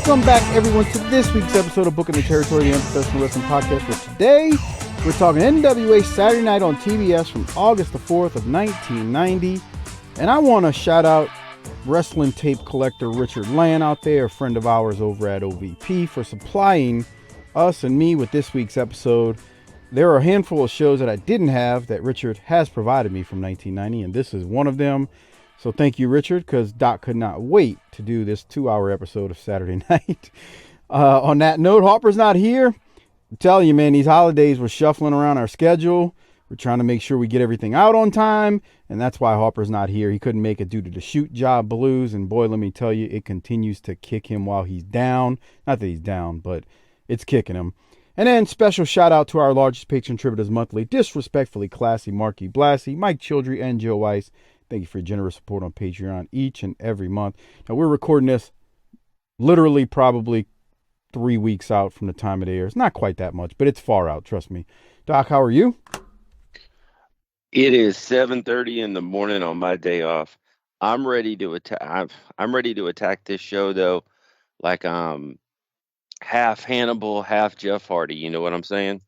Welcome back, everyone, to this week's episode of Booking the Territory, the Unprofessional Wrestling Podcast. For today, we're talking NWA Saturday Night on TBS from August the 4th of 1990. And I want to shout out wrestling tape collector Richard Land out there, a friend of ours over at OVP, for supplying us and me with this week's episode. There are a handful of shows that I didn't have that Richard has provided me from 1990, and this is one of them. So thank you, Richard, because Doc could not wait to do this 2-hour episode of Saturday Night. On that note, Harper's not here. I'm telling you, man, these holidays were shuffling around our schedule. We're trying to make sure we get everything out on time, and that's why Harper's not here. He couldn't make it due to the shoot job blues, and boy, let me tell you, it continues to kick him while he's down. Not that he's down, but it's kicking him. And then special shout out to our largest patron contributors monthly, Disrespectfully Classy, Marky Blassie, Mike Childry, and Joe Weiss. Thank you for your generous support on Patreon each and every month. Now, we're recording this literally probably 3 weeks out from the time it airs. Not quite that much, but it's far out, trust me. Doc, how are you? It is 7:30 in the morning on my day off. I'm ready to attack. I'm ready to attack this show, though, like half Hannibal, half Jeff Hardy. You know what I'm saying?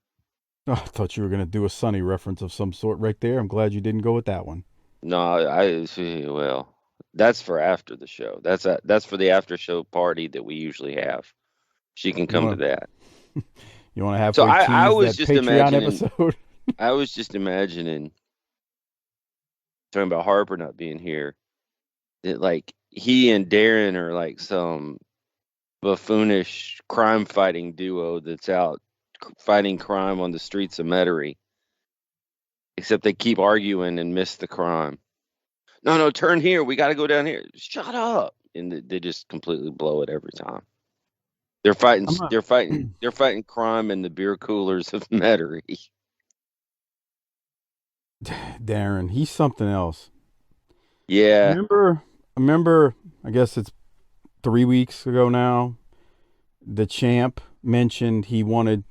Oh, I thought you were going to do a Sunny reference of some sort right there. I'm glad you didn't go with that one. No, well, that's for after the show. That's for the after show party that we usually have. She can come to that. You want to have So I was that just Patreon imagining. episode? I was just imagining talking about Harper not being here. That like he and Darren are like some buffoonish crime fighting duo that's out fighting crime on the streets of Metairie. Except they keep arguing and miss the crime. No, turn here. We got to go down here. Shut up! And they just completely blow it every time. They're fighting. They're fighting crime in the beer coolers of Metairie. Darren, he's something else. Yeah. Remember. I guess it's 3 weeks ago now. The champ mentioned he wanted.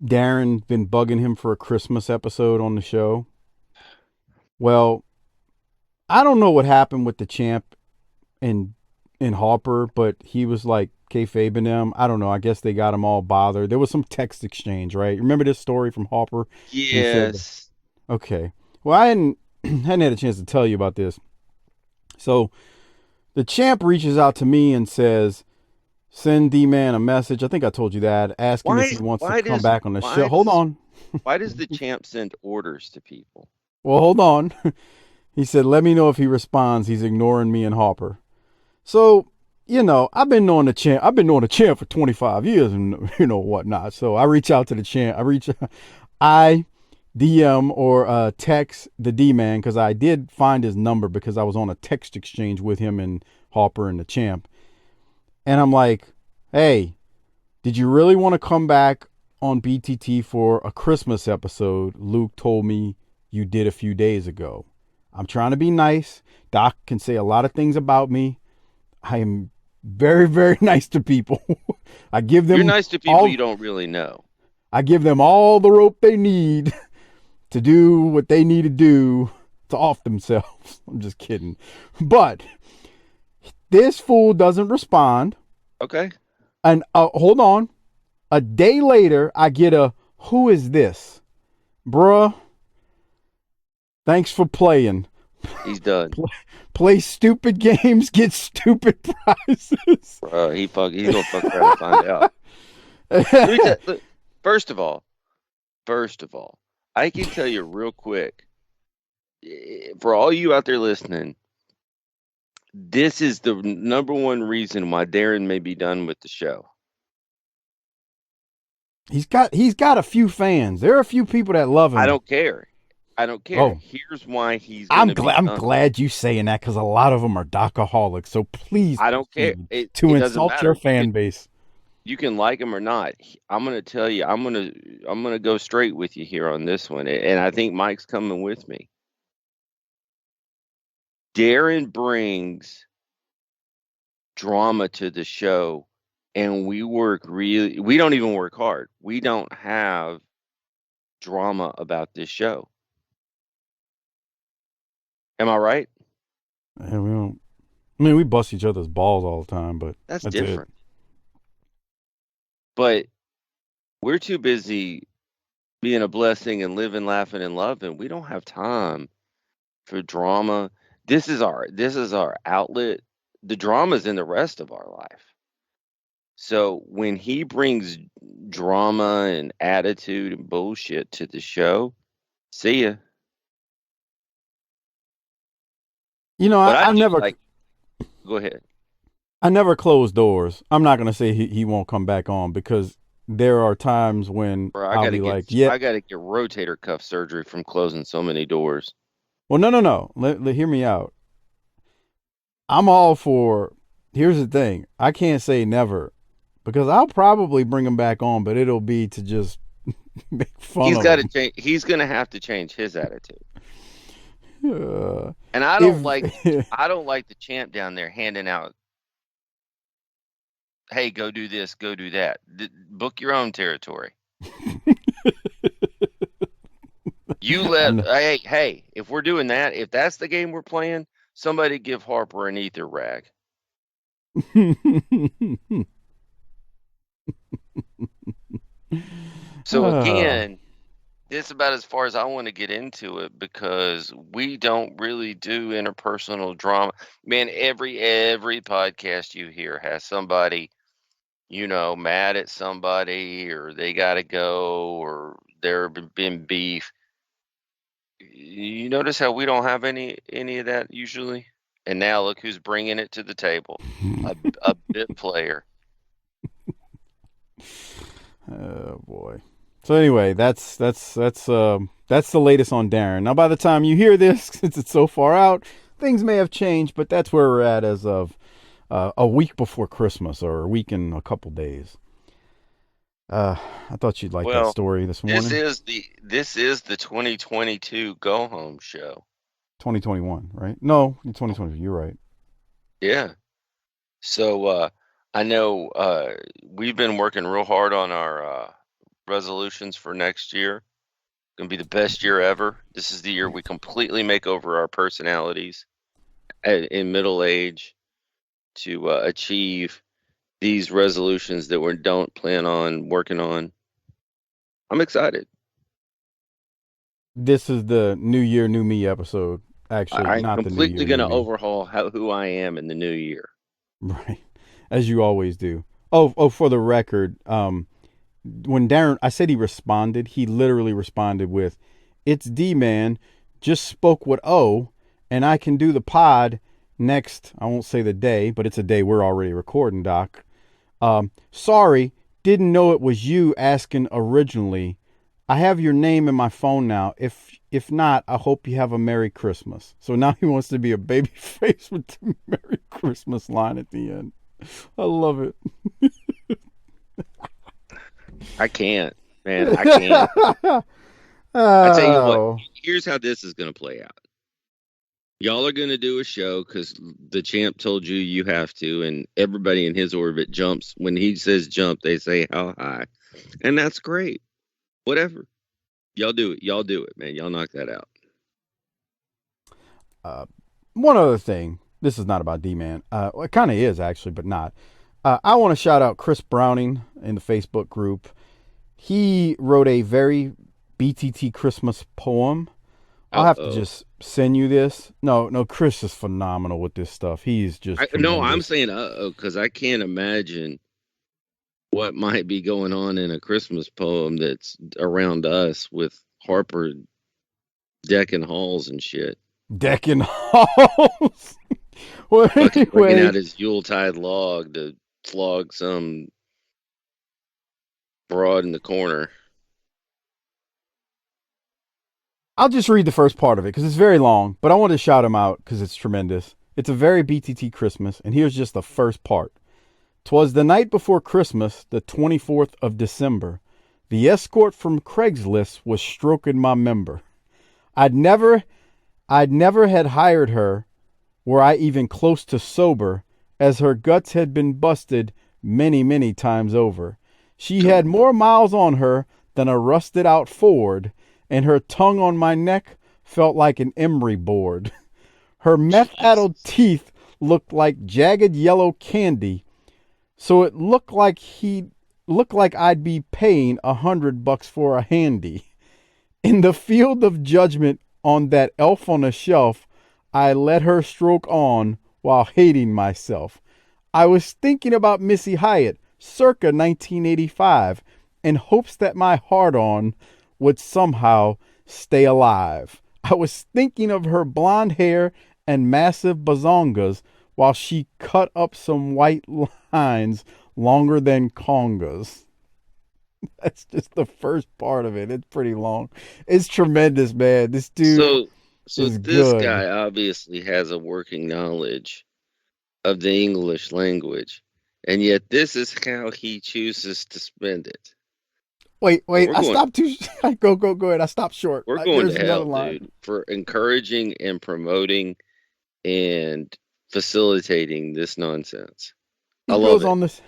Darren been bugging him for a Christmas episode on the show. Well, I don't know what happened with the champ and Harper, but he was like kayfabing them. I don't know. I guess they got him all bothered. There was some text exchange, right? Remember this story from Harper? Yes. Okay. Well, I hadn't had a chance to tell you about this. So the champ reaches out to me and says, send D-Man a message. I think I told you that. Asking if he wants to come back on the show. Hold on. Why does the champ send orders to people? Well, hold on. He said, let me know if he responds. He's ignoring me and Harper. So, I've been knowing the champ for 25 years and, whatnot. So I reach out to the champ. I DM or text the D-Man because I did find his number because I was on a text exchange with him and Harper and the champ. And I'm like, hey, did you really want to come back on BTT for a Christmas episode? Luke told me you did a few days ago. I'm trying to be nice. Doc can say a lot of things about me. I am very, very nice to people. I give them. You're nice to people you don't really know. I give them all the rope they need to do what they need to do to off themselves. I'm just kidding. But this fool doesn't respond. Okay. And hold on. A day later, I get a, who is this? Bruh, thanks for playing. He's done. Play stupid games, get stupid prizes. He's gonna fuck around and find out. Look, first of all, I can tell you real quick, for all you out there listening, this is the number one reason why Darren may be done with the show. He's got a few fans. There are a few people that love him. I don't care. Oh. Here's why he's. I'm glad you saying that because a lot of them are docaholics. So please, I don't care to insult your fan base. You can like him or not. I'm gonna tell you. I'm gonna go straight with you here on this one, and I think Mike's coming with me. Darren brings drama to the show, and we don't even work hard. We don't have drama about this show. Am I right? Yeah, we don't. I mean, we bust each other's balls all the time, but that's different. But we're too busy being a blessing and living, laughing, and loving. We don't have time for drama. This is our outlet. The drama's in the rest of our life. So when he brings drama and attitude and bullshit to the show, see ya. You know, But I I do never, like. Go ahead. I never close doors. I'm not gonna say he won't come back on because there are times when Bro, I'll be like, yeah. I gotta get rotator cuff surgery from closing so many doors. Well, no. Hear me out. I'm all for. Here's the thing. I can't say never because I'll probably bring him back on, but it'll be to just make fun He's of got to him. change. He's gonna have to change his attitude. Uh, And I don't like. if I don't like the champ down there handing out. Hey, go do this, go do that. Book your own territory. You let. Hey. If we're doing that, if that's the game we're playing, somebody give Harper an ether rag. So again, it's about as far as I want to get into it because we don't really do interpersonal drama. Man, every podcast you hear has somebody, mad at somebody or they got to go or there been beef. You notice how we don't have any of that usually? And now look who's bringing it to the table. A bit player. Oh boy. So anyway, that's the latest on Darren. Now, by the time you hear this, since it's so far out, things may have changed, but that's where we're at as of a week before Christmas or a week and a couple days. I thought you'd like that story this morning. This is the 2022 go home show. 2021, right? No, 2020. You're right. Yeah. So I know we've been working real hard on our resolutions for next year. Gonna be the best year ever. This is the year we completely make over our personalities in middle age to achieve these resolutions that we don't plan on working on. I'm excited. This is the New Year, New Me episode. Actually, I'm not the New Year, completely going to New Me. overhaul who I am in the new year. Right, as you always do. Oh, for the record, when Darren, I said he responded, he literally responded with, "It's D-Man, just spoke with O, and I can do the pod next," I won't say the day, but it's a day we're already recording, Doc. Sorry, didn't know it was you asking originally. I have your name in my phone now. If not, I hope you have a Merry Christmas. So now he wants to be a baby face with the Merry Christmas line at the end. I love it. I can't, man. I can't. I tell you what, here's how this is going to play out. Y'all are going to do a show because the champ told you you have to, and everybody in his orbit jumps. When he says jump, they say how high. And that's great. Whatever. Y'all do it. Y'all do it, man. Y'all knock that out. One other thing. This is not about D-Man. It kind of is, actually, but not. I want to shout out Chris Browning in the Facebook group. He wrote a very BTT Christmas poem. I'll have to just send you this. No, Chris is phenomenal with this stuff. He's just no. I'm saying because I can't imagine what might be going on in a Christmas poem that's around us with Harper decking halls and shit. Decking halls. Well, bringing out his Yuletide log to flog some broad in the corner. I'll just read the first part of it because it's very long, but I want to shout him out because it's tremendous. It's a very BTT Christmas, and here's just the first part. 'Twas the night before Christmas, the 24th of December. The escort from Craigslist was stroking my member. I'd never had hired her, were I even close to sober, as her guts had been busted many, many times over. She had more miles on her than a rusted out Ford, and her tongue on my neck felt like an emery board. Her meth-addled teeth looked like jagged yellow candy, so it looked like he'd Look like I'd be paying $100 for a handy. In the field of judgment on that elf on a shelf, I let her stroke on while hating myself. I was thinking about Missy Hyatt circa 1985 in hopes that my heart-on would somehow stay alive. I was thinking of her blonde hair and massive bazongas while she cut up some white lines longer than congas. That's just the first part of it. It's pretty long. It's tremendous, man. This dude So, so is this good. guy obviously has a working knowledge of the English language, and yet this is how he chooses to spend it. Wait. And I stopped too. Go ahead. I stopped short. we're going There's to another hell, line. dude, for encouraging and promoting and facilitating this nonsense. I He love goes it. on this.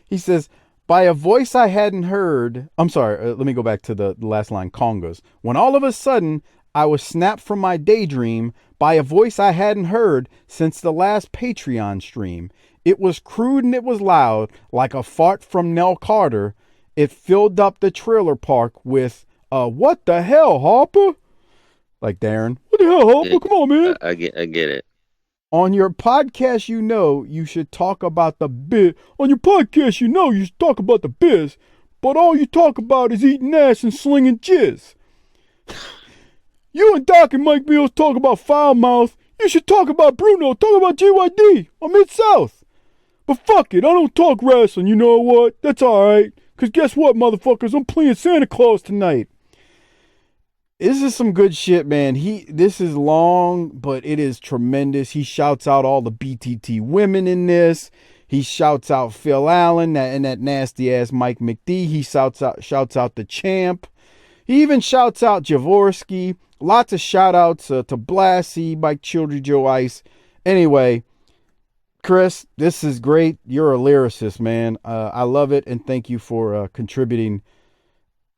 He says, by a voice I hadn't heard. I'm sorry. Let me go back to the last line. Congas. When all of a sudden I was snapped from my daydream by a voice I hadn't heard since the last Patreon stream. It was crude and it was loud, like a fart from Nell Carter. It filled up the trailer park with, what the hell, Harper? Like Darren. What the hell, Harper? Come on, man. I get it. On your podcast, you should talk about the biz. On your podcast, you should talk about the biz. But all you talk about is eating ass and slinging jizz. You and Doc and Mike Mills talk about foul mouth. You should talk about Bruno. Talk about GYD or Mid-South. But fuck it, I don't talk wrestling, you know what? That's alright. Because guess what, motherfuckers? I'm playing Santa Claus tonight. This is some good shit, man. This is long, but it is tremendous. He shouts out all the BTT women in this. He shouts out Phil Allen and that nasty ass Mike McD. He shouts out the champ. He even shouts out Jaworski. Lots of shout outs to Blassie, Mike Childry, Joe Ice. Anyway, Chris, this is great. You're a lyricist, man. I love it, and thank you for contributing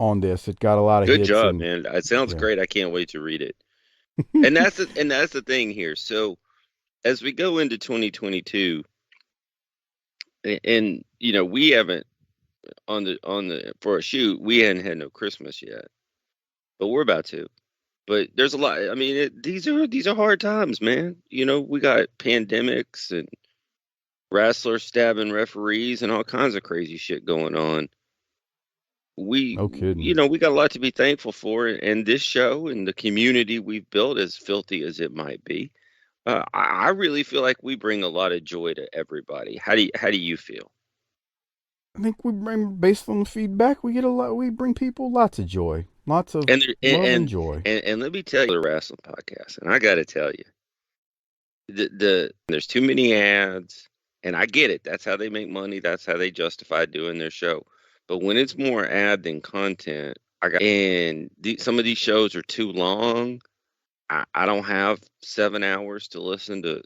on this. It got a lot of Good hits. job, man. It sounds great. I can't wait to read it. And that's the thing here. So as we go into 2022, and we haven't on the for a shoot, we hadn't had no Christmas yet, but we're about to. But there's a lot. I mean, these are hard times, man. We got pandemics and wrestlers stabbing referees and all kinds of crazy shit going on. No kidding. We got a lot to be thankful for, and this show and the community we've built, as filthy as it might be, I really feel like we bring a lot of joy to everybody. How do you feel? I think based on the feedback, we bring people lots of joy, lots of love and joy. And let me tell you, the wrestling podcast, and I got to tell you, there's too many ads, and I get it. That's how they make money. That's how they justify doing their show. But when it's more ad than content, some of these shows are too long. I don't have 7 hours to listen to.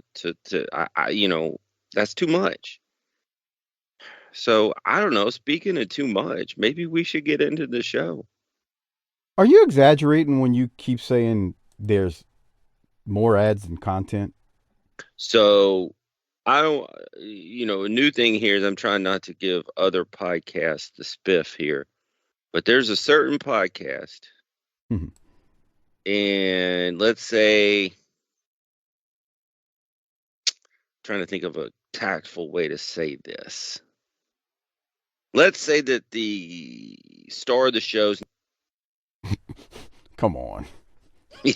That's too much. So I don't know. Speaking of too much, maybe we should get into the show. Are you exaggerating when you keep saying there's more ads than content? So I don't, a new thing here is I'm trying not to give other podcasts the spiff here, but there's a certain podcast, and let's say, trying to think of a tactful way to say this. Let's say that the star of the show's Come on. I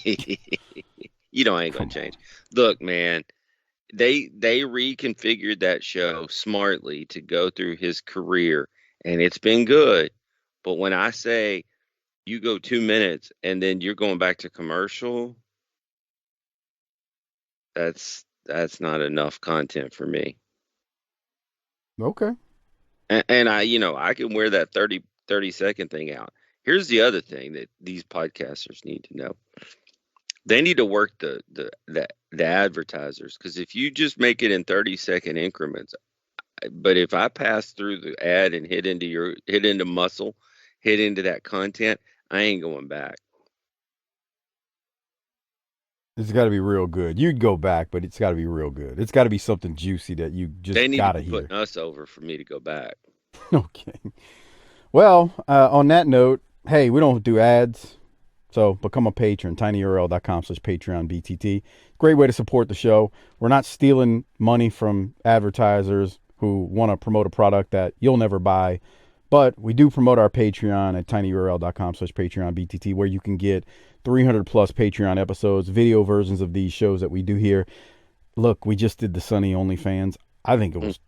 ain't gonna change. Look, man, they reconfigured that show smartly to go through his career, and it's been good. But when I say you go 2 minutes and then you're going back to commercial, that's not enough content for me. Okay. And I can wear that 30-second thing out. Here's the other thing that these podcasters need to know. They need to work the advertisers, because if you just make it in 30-second increments, but if I pass through the ad and hit into muscle, hit into that content, I ain't going back. It's got to be real good. You'd go back, but it's got to be real good. It's got to be something juicy that you just They need got to to be hear. putting us over for me to go back. Okay. Well, on that note, hey, we don't do ads. So become a patron, tinyurl.com/PatreonBTT. Great way to support the show. We're not stealing money from advertisers who want to promote a product that you'll never buy. But we do promote our Patreon at tinyurl.com/PatreonBTT, where you can get 300 plus Patreon episodes, video versions of these shows that we do here. Look, we just did the Sunny OnlyFans. I think it Mm. was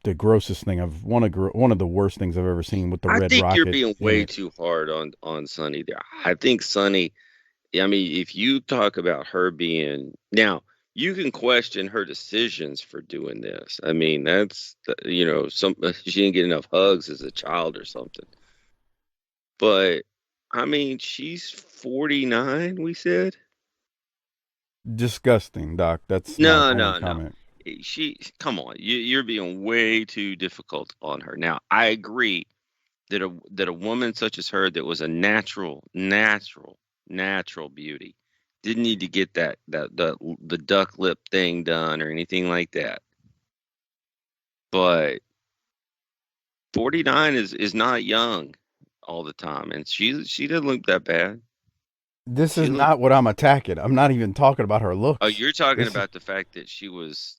the grossest thing one of the worst things I've ever seen with the I red think you're rocket being in way it. too hard on Sonny there. I think Sonny. I mean, if you talk about her being now, you can question her decisions for doing this. I mean, that's some she didn't get enough hugs as a child or something. But I mean, she's 49. We said Disgusting, Doc. That's my no, only no, no. comment. She come on, you're being way too difficult on her. Now, I agree that a woman such as her that was a natural beauty didn't need to get the duck lip thing done or anything like that. But 49 is not young all the time, and she didn't look that bad. This She is looked. not what I'm attacking. I'm not even talking about her Oh, looks. you're talking This is. about the fact that she was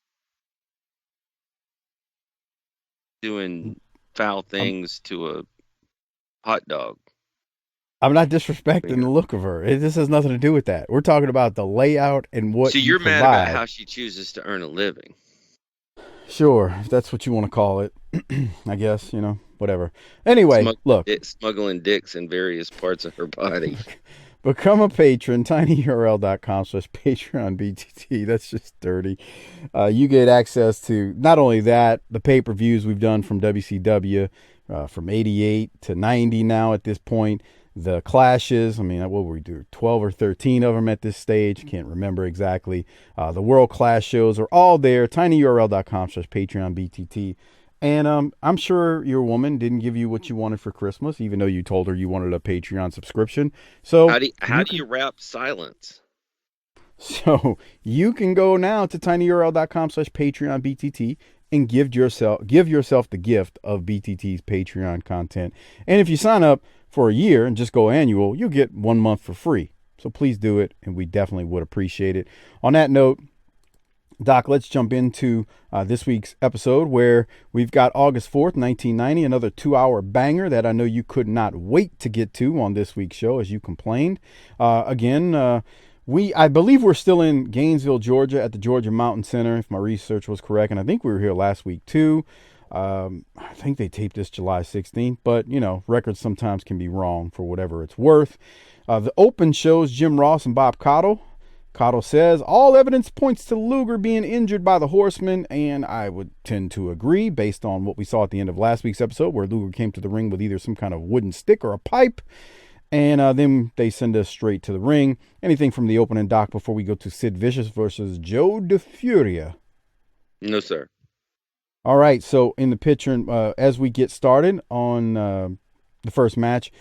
doing foul I'm, things to a hot dog. I'm not disrespecting Yeah. the look of her. This has nothing to do with that. We're talking about the layout and So what you you're mad about provide. how she chooses to earn a living. Sure, if that's what you want to call it. I guess, whatever. Anyway, look, Smuggling dicks in various parts of her body. become a patron, tinyurl.com/PatreonBTT. That's just dirty. You get access to not only that, the pay per views we've done from WCW from 88 to 90 now at this point. The clashes, I mean, what were we do? 12 or 13 of them at this stage. Can't remember exactly. The World Class shows are all there. tinyurl.com/PatreonBTT. And I'm sure your woman didn't give you what you wanted for Christmas, even though you told her you wanted a Patreon subscription. So How you do you can wrap silence? so you can go now to tinyurl.com/PatreonBTT and give yourself the gift of BTT's Patreon content. And if you sign up for a year and just go annual, you'll get 1 month for free. So please do it, and we definitely would appreciate it. On that note, Doc, let's jump into this week's episode where we've got August 4th, 1990, another 2-hour banger that I know you could not wait to get to on this week's show as you complained. I believe we're still in Gainesville, Georgia at the Georgia Mountain Center, if my research was correct. And I think we were here last week too. I think they taped this July 16th, but records sometimes can be wrong for whatever it's worth. The open shows Jim Ross and Bob Caudle. Caudle says, all evidence points to Luger being injured by the Horsemen, and I would tend to agree based on what we saw at the end of last week's episode where Luger came to the ring with either some kind of wooden stick or a pipe, and then they send us straight to the ring. Anything from the opening, Doc, before we go to Sid Vicious versus Joe DeFuria? No, sir. All right, so in the picture, as we get started on the first match,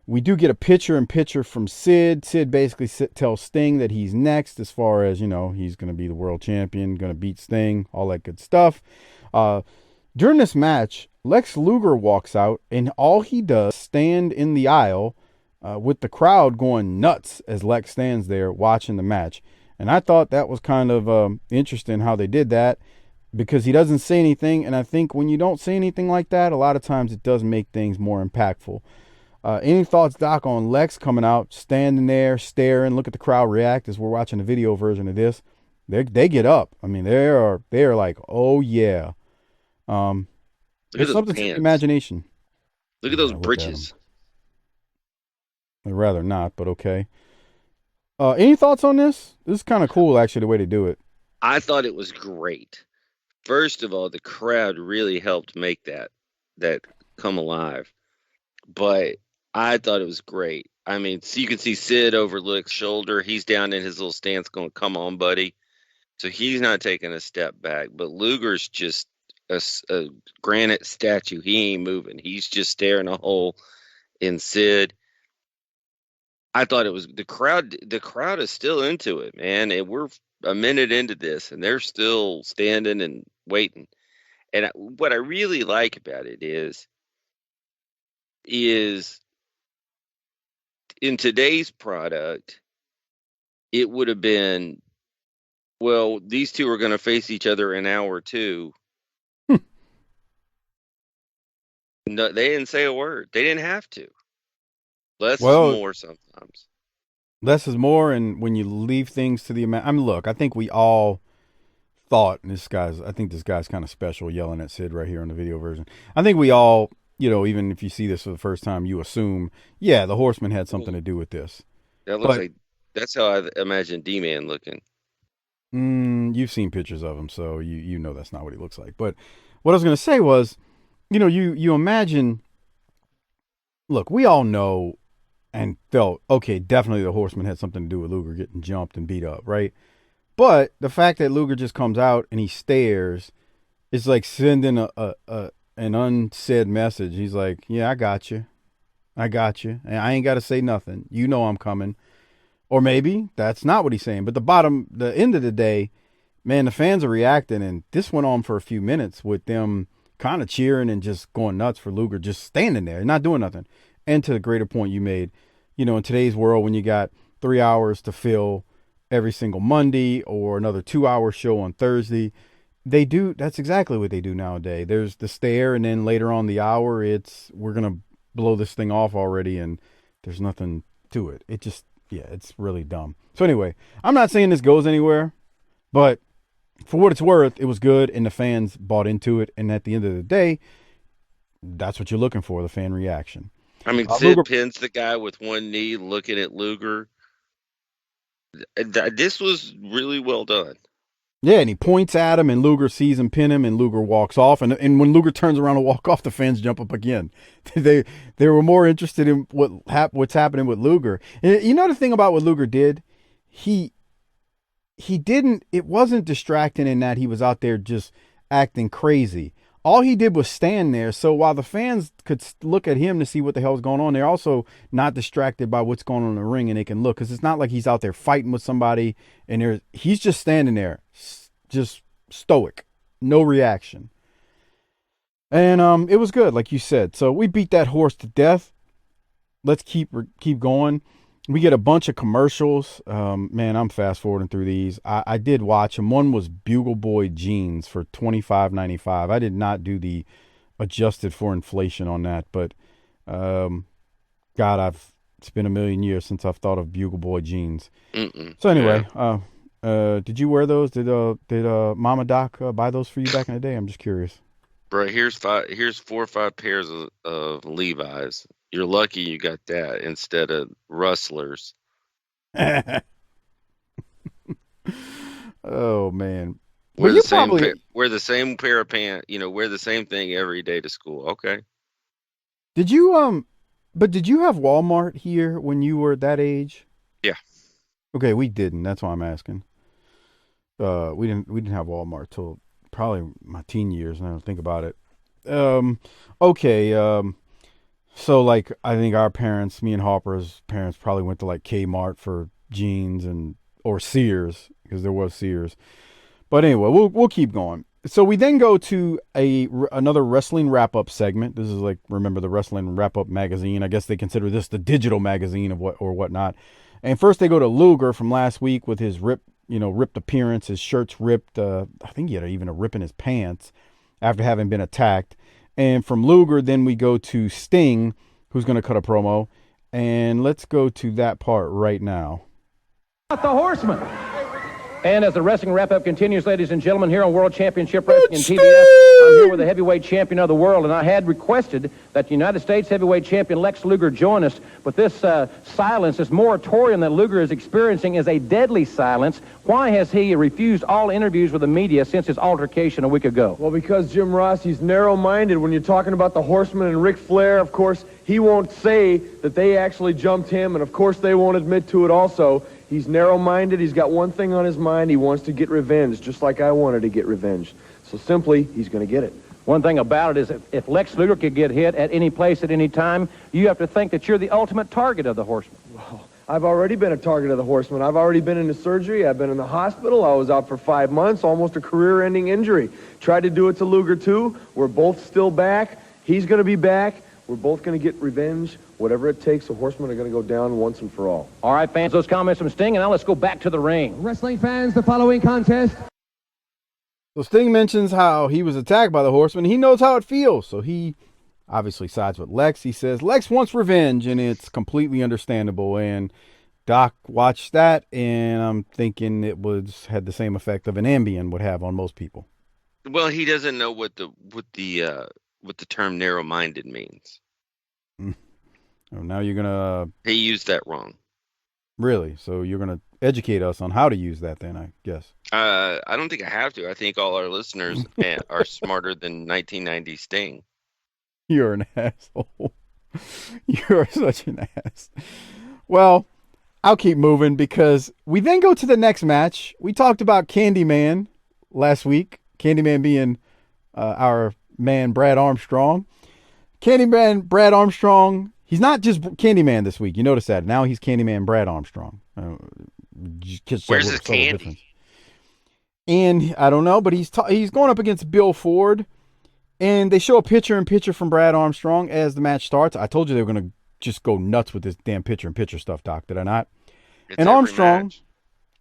we do get a picture from Sid. Sid basically tells Sting that he's next as far as, he's going to be the world champion, going to beat Sting, all that good stuff. During this match, Lex Luger walks out, and all he does is stand in the aisle with the crowd going nuts as Lex stands there watching the match. And I thought that was kind of interesting how they did that because he doesn't say anything. And I think when you don't say anything like that, a lot of times it does make things more impactful. Any thoughts, Doc, on Lex coming out, standing there, staring, look at the crowd react as we're watching the video version of this? They get up. I mean, they are like, oh yeah. Look at It's those something to the pants. imagination. Look at Yeah, those look at them. britches. I'd rather not, but okay. Any thoughts on this? This is kind of cool, actually, the way they do it. I thought it was great. First of all, the crowd really helped make that come alive. But I thought it was great. I mean, so you can see Sid over Luke's shoulder. He's down in his little stance going, come on, buddy. So he's not taking a step back. But Luger's just a granite statue. He ain't moving. He's just staring a hole in Sid. I thought it was the crowd. The crowd is still into it, man. And we're a minute into this, and they're still standing and waiting. And what I really like about it is is in today's product, it would have been, well, these two are going to face each other in hour 2. No, they didn't say a word. They didn't have to. Less is Well, more sometimes. less is more, and when you leave things to the amount, I mean, look, I think we all thought, and I think this guy's kind of special, yelling at Sid right here on the video version. I think we all, even if you see this for the first time, you assume, yeah, the Horsemen had something to do with this. That looks But like that's how I imagine D-Man looking. you've seen pictures of him, so you know that's not what he looks like. But what I was going to say was, you imagine. Look, we all know and felt, okay, definitely the Horsemen had something to do with Luger getting jumped and beat up, right? But the fact that Luger just comes out and he stares, it's like sending an unsaid message. He's like, yeah, I got you. And I ain't got to say nothing. You know I'm coming. Or maybe that's not what he's saying. But the end of the day, man, the fans are reacting. And this went on for a few minutes with them kind of cheering and just going nuts for Luger just standing there, not doing nothing. And to the greater point you made, in today's world, when you got 3 hours to fill every single Monday or another 2-hour show on Thursday, that's exactly what they do nowadays. There's the stare, and then later on the hour, we're going to blow this thing off already, and there's nothing to it. It just, it's really dumb. So anyway, I'm not saying this goes anywhere, but for what it's worth, it was good, and the fans bought into it, and at the end of the day, that's what you're looking for, the fan reaction. I mean, Sid pins the guy with one knee looking at Luger. This was really well done. Yeah, and he points at him, and Luger sees him pin him, and Luger walks off. And when Luger turns around to walk off, the fans jump up again. They were more interested in what's happening with Luger. And you know the thing about what Luger did? He didn't. It wasn't distracting in that he was out there just acting crazy. All he did was stand there. So while the fans could look at him to see what the hell's going on, they're also not distracted by what's going on in the ring, and they can look, because it's not like he's out there fighting with somebody, and he's just standing there, just stoic, no reaction. And it was good, like you said. So we beat that horse to death. Let's keep going. We get a bunch of commercials. Man, I'm fast forwarding through these. I did watch them. One was Bugle Boy jeans for $25.95. I did not do the adjusted for inflation on that, but God, it's been a million years since I've thought of Bugle Boy jeans. So anyway, did you wear those? Did Mama Doc buy those for you back in the day? I'm just curious. Bro, here's 4 or 5 pairs of Levi's. You're lucky you got that instead of Rustlers. Oh man, Wear the same pair of pants. Wear the same thing every day to school. Okay. Did you But did you have Walmart here when you were that age? Yeah. Okay, we didn't. That's why I'm asking. We didn't have Walmart till probably my teen years. And I don't think about it. Okay. So like I think our parents, me and Harper's parents, probably went to like Kmart for jeans or Sears, because there was Sears. But anyway, we'll keep going. So we then go to another wrestling wrap-up segment. This is like, remember, the wrestling wrap-up magazine. I guess they consider this the digital magazine of whatnot. And first they go to Luger from last week with his ripped appearance. His shirt's ripped. I think he had even a rip in his pants after having been attacked. And from Luger, then we go to Sting, who's going to cut a promo. And let's go to that part right now. The Horsemen. And as the wrestling wrap-up continues, ladies and gentlemen, here on World Championship Wrestling in TBS, I'm here with the heavyweight champion of the world, and I had requested that the United States heavyweight champion Lex Luger join us, but this silence, this moratorium that Luger is experiencing is a deadly silence. Why has he refused all interviews with the media since his altercation a week ago? Well, because Jim Ross, he's narrow-minded. When you're talking about the Horsemen and Ric Flair, of course, he won't say that they actually jumped him, and of course they won't admit to it also. He's narrow-minded. He's got one thing on his mind. He wants to get revenge, just like I wanted to get revenge. So simply, he's going to get it. One thing about it is if Lex Luger could get hit at any place at any time, you have to think that you're the ultimate target of the Horsemen. Well, I've already been a target of the Horsemen. I've already been into surgery. I've been in the hospital. I was out for 5 months, almost a career-ending injury. Tried to do it to Luger, too. We're both still back. He's going to be back. We're both going to get revenge. Whatever it takes, the Horsemen are going to go down once and for all. All right, fans, those comments from Sting, and now let's go back to the ring. Wrestling fans, the following contest. So Sting mentions how he was attacked by the Horsemen. He knows how it feels, so he obviously sides with Lex. He says Lex wants revenge, and it's completely understandable. And Doc watched that, and I'm thinking it had the same effect of an Ambien would have on most people. Well, he doesn't know what the term narrow-minded means. Oh, now you're gonna He used that wrong. really. So you're gonna educate us on how to use that, then, I guess. I don't think I have to. I think all our listeners are smarter than 1990 Sting. You're an asshole. You're such an ass. Well, I'll keep moving because we then go to the next match. We talked about Candyman last week. Candyman being our man, Brad Armstrong. Candyman, Brad Armstrong. He's not just Candyman this week. You notice that. Now he's Candyman Brad Armstrong. Where's his candy? Difference. And I don't know, but he's going up against Bill Ford. And they show a picture-in-picture from Brad Armstrong as the match starts. I told you they were going to just go nuts with this damn picture-in-picture stuff, Doc. Did I not? It's Armstrong, match.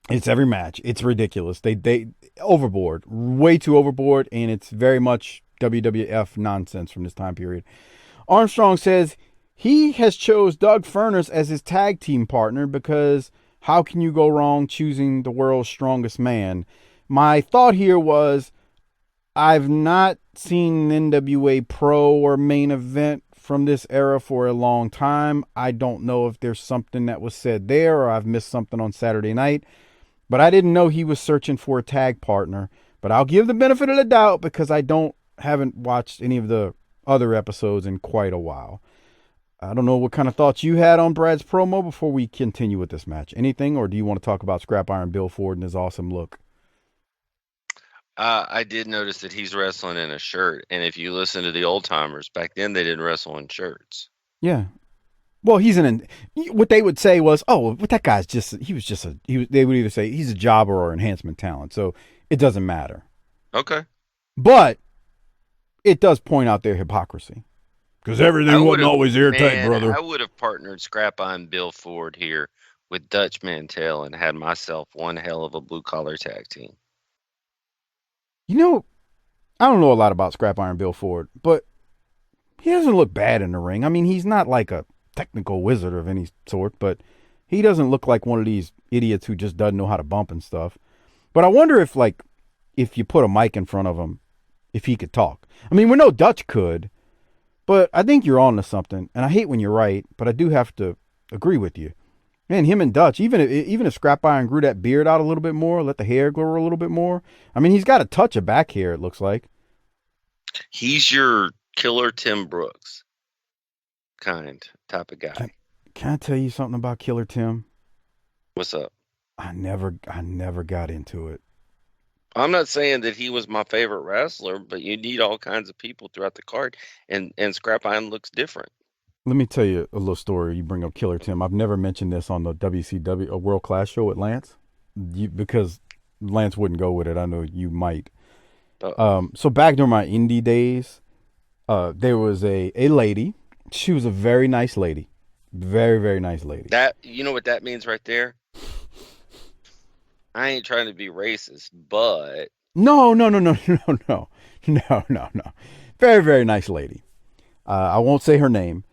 It's every match. It's ridiculous. They overboard, way too overboard, and it's very much WWF nonsense from this time period. Armstrong says he has chose Doug Furness as his tag team partner because how can you go wrong choosing the world's strongest man? My thought here was I've not seen NWA Pro or main event from this era for a long time. I don't know if there's something that was said there or I've missed something on Saturday night. But I didn't know he was searching for a tag partner. But I'll give the benefit of the doubt because I haven't watched any of the other episodes in quite a while. I don't know what kind of thoughts you had on Brad's promo before we continue with this match. Anything, or do you want to talk about Scrap Iron Bill Ford and his awesome look? I did notice that he's wrestling in a shirt, and if you listen to the old timers back then, they didn't wrestle in shirts. Yeah. Well, what they would say was, oh, but that guy's they would either say he's a jobber or enhancement talent, so it doesn't matter. Okay. But it does point out their hypocrisy. Because everything wasn't always airtight, brother. I would have partnered Scrap Iron Bill Ford here with Dutch Mantell and had myself one hell of a blue-collar tag team. You know, I don't know a lot about Scrap Iron Bill Ford, but he doesn't look bad in the ring. I mean, he's not like a technical wizard of any sort, but he doesn't look like one of these idiots who just doesn't know how to bump and stuff. But I wonder if you put a mic in front of him, if he could talk. I mean, we know Dutch could, but I think you're on to something. And I hate when you're right, but I do have to agree with you. Man, him and Dutch, even if Scrap Iron grew that beard out a little bit more, let the hair grow a little bit more. I mean, he's got a touch of back hair, it looks like. He's your Killer Tim Brooks type of guy. Can I tell you something about Killer Tim? What's up? I never got into it. I'm not saying that he was my favorite wrestler, but you need all kinds of people throughout the card, and Scrap Iron looks different. Let me tell you a little story. You bring up Killer Tim. I've never mentioned this on the WCW, a World Class show with Lance, because Lance wouldn't go with it. I know you might. So back during my indie days, there was a lady. She was a very nice lady. Very, very nice lady. That, you know what that means right there? I ain't trying to be racist, but... No. Very, very nice lady. I won't say her name.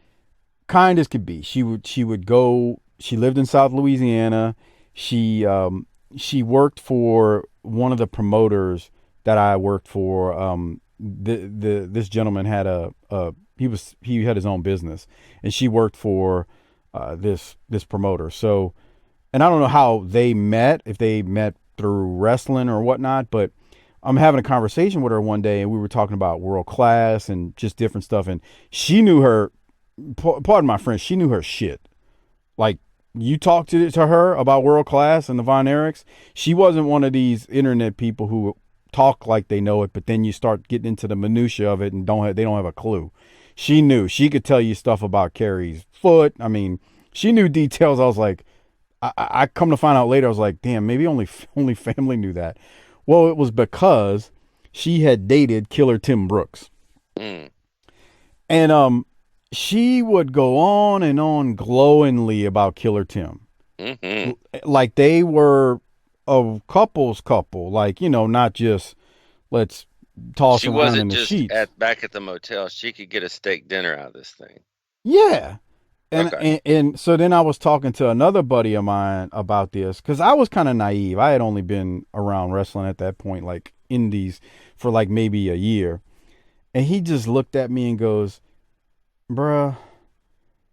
Kind as could be. She would go. She lived in South Louisiana. She worked for one of the promoters that I worked for. This gentleman had he had his own business, and she worked for this promoter. So, and I don't know how they met, if they met through wrestling or whatnot, but I'm having a conversation with her one day, and we were talking about World Class and just different stuff, and she knew her. Pardon my French, she knew her shit. Like, you talked to her about World Class and the Von Erichs, she wasn't one of these internet people who talk like they know it, but then you start getting into the minutia of it and they don't have a clue. She knew. She could tell you stuff about Carrie's foot. I mean, she knew details. I was like, I come to find out later, I was like, damn, maybe only family knew that. Well, it was because she had dated Killer Tim Brooks. Mm. And she would go on and on glowingly about Killer Tim. Mm-hmm. Like they were a couple's couple. Like, not just let's toss She around in wasn't the just sheets. back at the motel. She could get a steak dinner out of this thing. Yeah. And, Okay. and so then I was talking to another buddy of mine about this because I was kind of naive. I had only been around wrestling at that point, like indies, for like maybe a year. And he just looked at me and goes, bruh,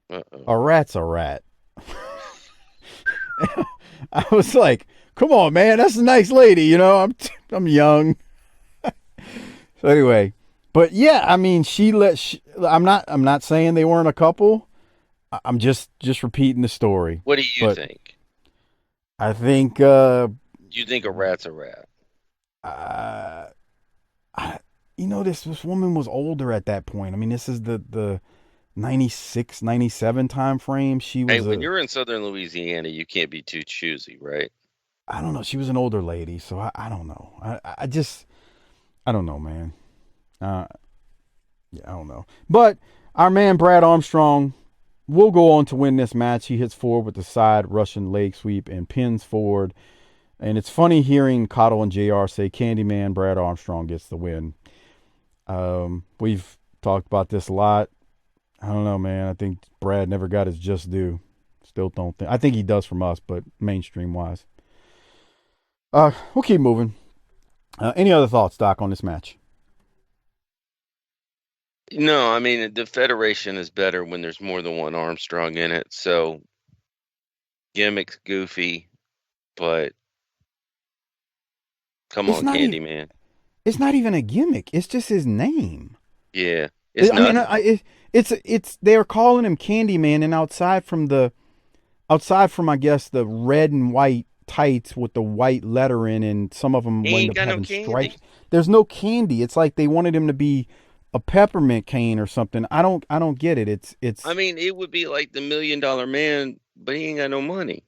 Uh-oh. a rat's a rat. I was like, come on, man, that's a nice lady, I'm young. So anyway, but yeah, I mean, I'm not saying they weren't a couple. I'm just repeating the story. What do you But think? I think You think a rat's a rat? uh this woman was older at that point. I mean, this is the 96, 97 time frame. She Hey, was when you're in southern Louisiana, you can't be too choosy, right? I don't know. She was an older lady, so I don't know. I don't know, man. Yeah, I don't know. But our man Brad Armstrong will go on to win this match. He hits Ford with the side Russian leg sweep and pins Ford. And it's funny hearing Cottle and JR say Candyman Brad Armstrong gets the win. We've talked about this a lot. I don't know, man. I think Brad never got his just due. Still don't think. I think he does from us, but mainstream wise. We'll keep moving. Any other thoughts, Doc, on this match? No, I mean the Federation is better when there's more than one Armstrong in it. So gimmicks goofy, but come It's on, not even. Candyman. It's not even a gimmick. It's just his name. Yeah, it's I mean, nothing. it's they're calling him Candyman, and outside from I guess the red and white tights with the white lettering, and some of them He wind ain't up got no having candy. stripes. There's no candy. It's like they wanted him to be a peppermint cane or something. I don't get it. I mean, it would be like the $1 Million Man, but he ain't got no money.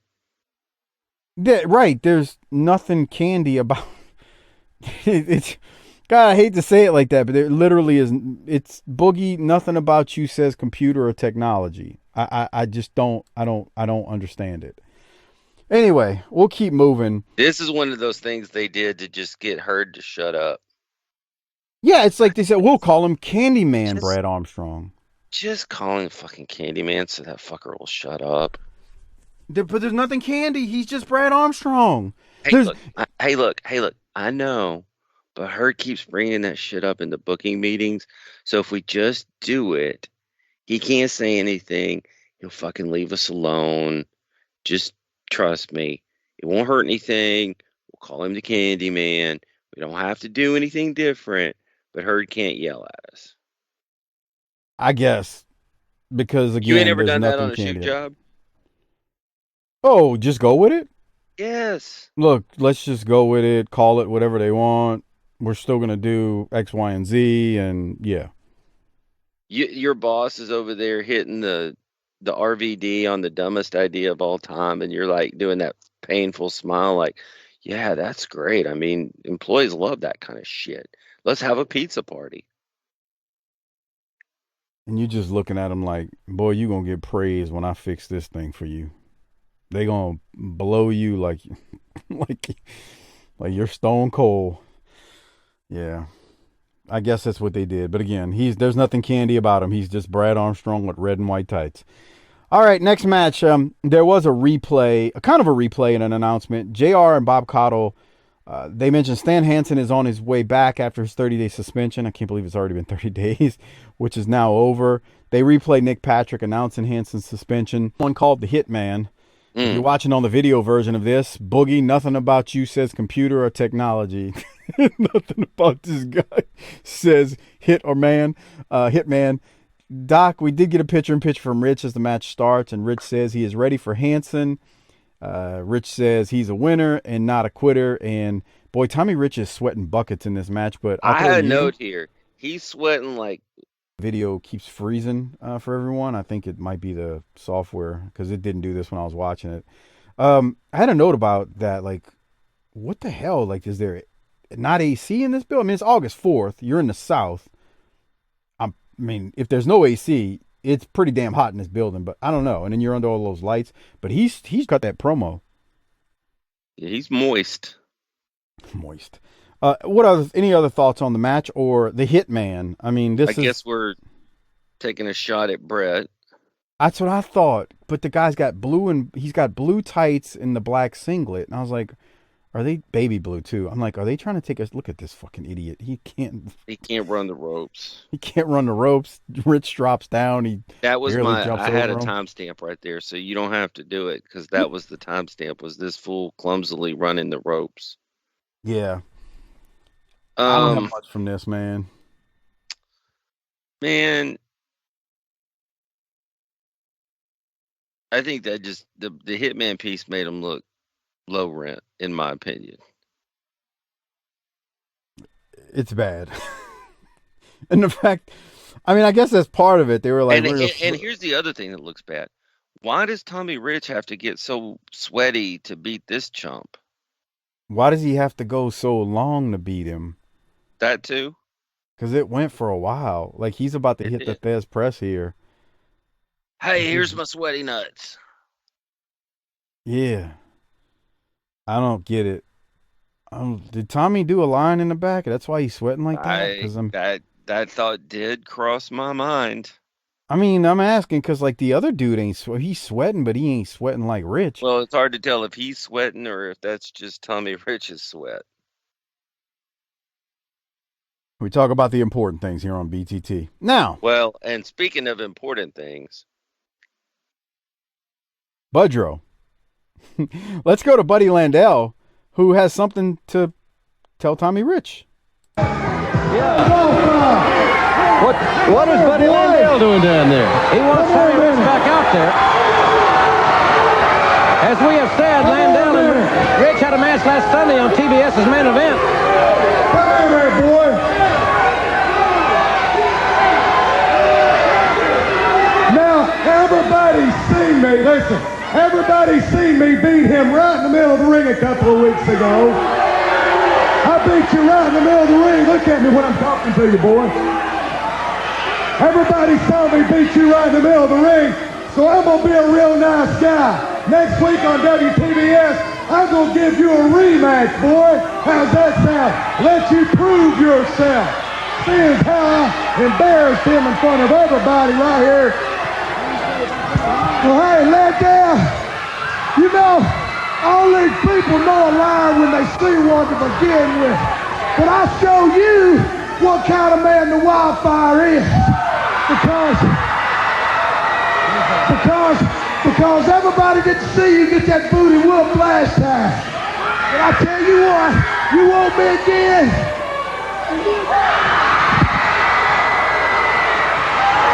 Right. There's nothing candy about it's. God, I hate to say it like that, but there literally is. It's Boogie. Nothing about you says computer or technology. I just don't understand it. Anyway, we'll keep moving. This is one of those things they did to just get Heard to shut up. Yeah, it's like they said, we'll call him Candyman Just, Brad Armstrong. just call him fucking Candyman so that fucker will shut up. But there's nothing candy. He's just Brad Armstrong. Hey, There's look. Hey, look. Hey, look. I know, but Heard keeps bringing that shit up in the booking meetings. So if we just do it, he can't say anything. He'll fucking leave us alone. Just trust me. It won't hurt anything. We'll call him the Candyman. We don't have to do anything different, but Heard can't yell at us. I guess because You ain't again, ever there's done that nothing on a shoot candy. job? Oh, just go with it. Yes. Look, let's just go with it. Call it whatever they want. We're still gonna do X, Y, and Z, and yeah. Your boss is over there hitting the RVD on the dumbest idea of all time, and you're like doing that painful smile, like, yeah, that's great. I mean, employees love that kind of shit. Let's have a pizza party. And you just looking at them like, boy, you gonna get praise when I fix this thing for you. They gonna blow you like, like, like you're stone cold. Yeah, I guess that's what they did. But again, there's nothing candy about him. He's just Brad Armstrong with red and white tights. All right, next match. There was a replay, a kind of a replay and an announcement. JR and Bob Cottle. They mentioned Stan Hansen is on his way back after his 30-day suspension. I can't believe it's already been 30 days, which is now over. They replay Nick Patrick announcing Hansen's suspension. One called the Hitman. If you're watching on the video version of this, Boogie, nothing about you says computer or technology. Nothing about this guy says hit or man, Hitman. Doc, we did get a picture-in-picture from Rich as the match starts, and Rich says he is ready for Hansen. Rich says he's a winner and not a quitter. And boy, Tommy Rich is sweating buckets in this match. But I had a note here. He's sweating like. Video keeps freezing for everyone. I think it might be the software because it didn't do this when I was watching it. I had a note about that. Like, what the hell? Like, is there not AC in this bill? I mean, it's August 4th. You're in the South. I mean, if there's no AC, it's pretty damn hot in this building, but I don't know. And then you're under all those lights, but he's got that promo. Yeah, he's moist. Moist. Any other thoughts on the match or the Hitman? I mean, I guess we're taking a shot at Brett. That's what I thought. But the guy's got he's got blue tights in the black singlet, and I was like, are they baby blue too? I'm like, are they trying to take us? Look at this fucking idiot. He can't run the ropes. He can't run the ropes. Rich drops down. I had a timestamp right there, so you don't have to do it because that was the timestamp. Was this fool clumsily running the ropes? Yeah. I don't have much from this, man. Man, I think that just the Hitman piece made him look low rent, in my opinion. It's bad. And the fact, I mean, I guess that's part of it. They were like, and here's the other thing that looks bad. Why does Tommy Rich have to get so sweaty to beat this chump? Why does he have to go so long to beat him? That too? Because it went for a while. Like, he's about to hit the Thez press here. Hey, here's my sweaty nuts. Yeah. I don't get it. Did Tommy do a line in the back? That's why he's sweating like that? That thought did cross my mind. I mean, I'm asking because, like, the other dude he's sweating, but he ain't sweating like Rich. Well, it's hard to tell if he's sweating or if that's just Tommy Rich's sweat. We talk about the important things here on BTT. Now. Well, and speaking of important things. Budrow. Let's go to Buddy Landell, who has something to tell Tommy Rich. Yeah. What is Buddy Landell doing down there? He wants Tommy Rich back out there. As we have said, Landell and Rich had a match last Sunday on TBS's main event. Come here, boy. Now, everybody's seen me. Listen, everybody's seen me beat him right in the middle of the ring a couple of weeks ago. I beat you right in the middle of the ring. Look at me when I'm talking to you, boy. Everybody saw me beat you right in the middle of the ring, so I'm going to be a real nice guy. Next week on WTBS, I'm going to give you a rematch, boy. How's that sound? Let you prove yourself. Seeing how I embarrassed him in front of everybody right here. Well, hey, Landell, you know, all these people know a lie when they see one to begin with. But I'll show you what kind of man the Wildfire is. Because everybody didn't see you get that booty whoop last time. But I tell you what, you want me again?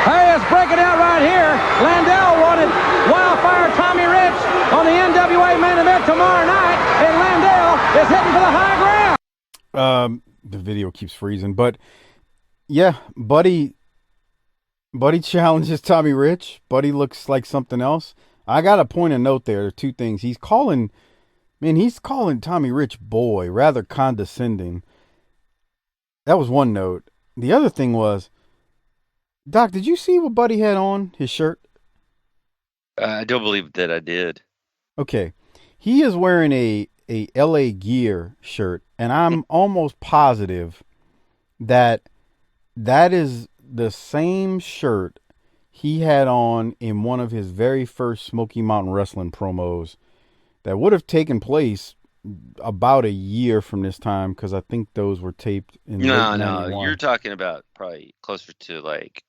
Hey, let's break it out right here. Landell wanted Wildfire Tommy Rich on the NWA main event tomorrow night, and Landell is heading for the high ground. The video keeps freezing, but yeah, Buddy challenges Tommy Rich. Buddy looks like something else. I got to point a note there. There are two things. He's calling Tommy Rich boy, rather condescending. That was one note. The other thing was, Doc, did you see what Buddy had on his shirt? I don't believe that I did. Okay. He is wearing a LA Gear shirt, and I'm almost positive that is the same shirt he had on in one of his very first Smoky Mountain Wrestling promos that would have taken place about a year from this time, because I think those were taped in No, 91. you're talking about probably closer to like,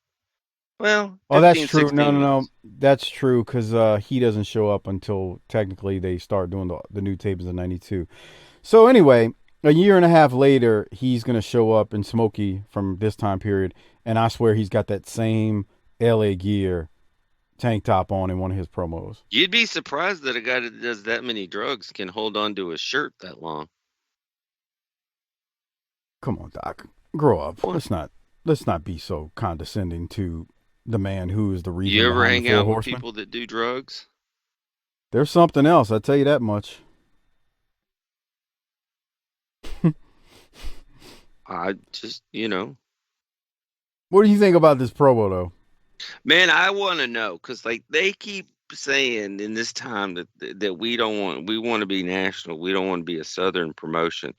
well, oh, 15, that's true. No, months. that's true, because he doesn't show up until technically they start doing the new tapes in 92. So anyway, a year and a half later, he's going to show up in Smoky from this time period, and I swear he's got that same LA Gear tank top on in one of his promos. You'd be surprised that a guy that does that many drugs can hold on to a shirt that long. Come on, Doc. Grow up. Let's not be so condescending to the man who is the reason. You ever hang out with Horsemen. people that do drugs? There's something else, I tell you that much. I just, What do you think about this promo, though? Man, I want to know because like they keep saying in this time that we want to be national. We don't want to be a Southern promotion.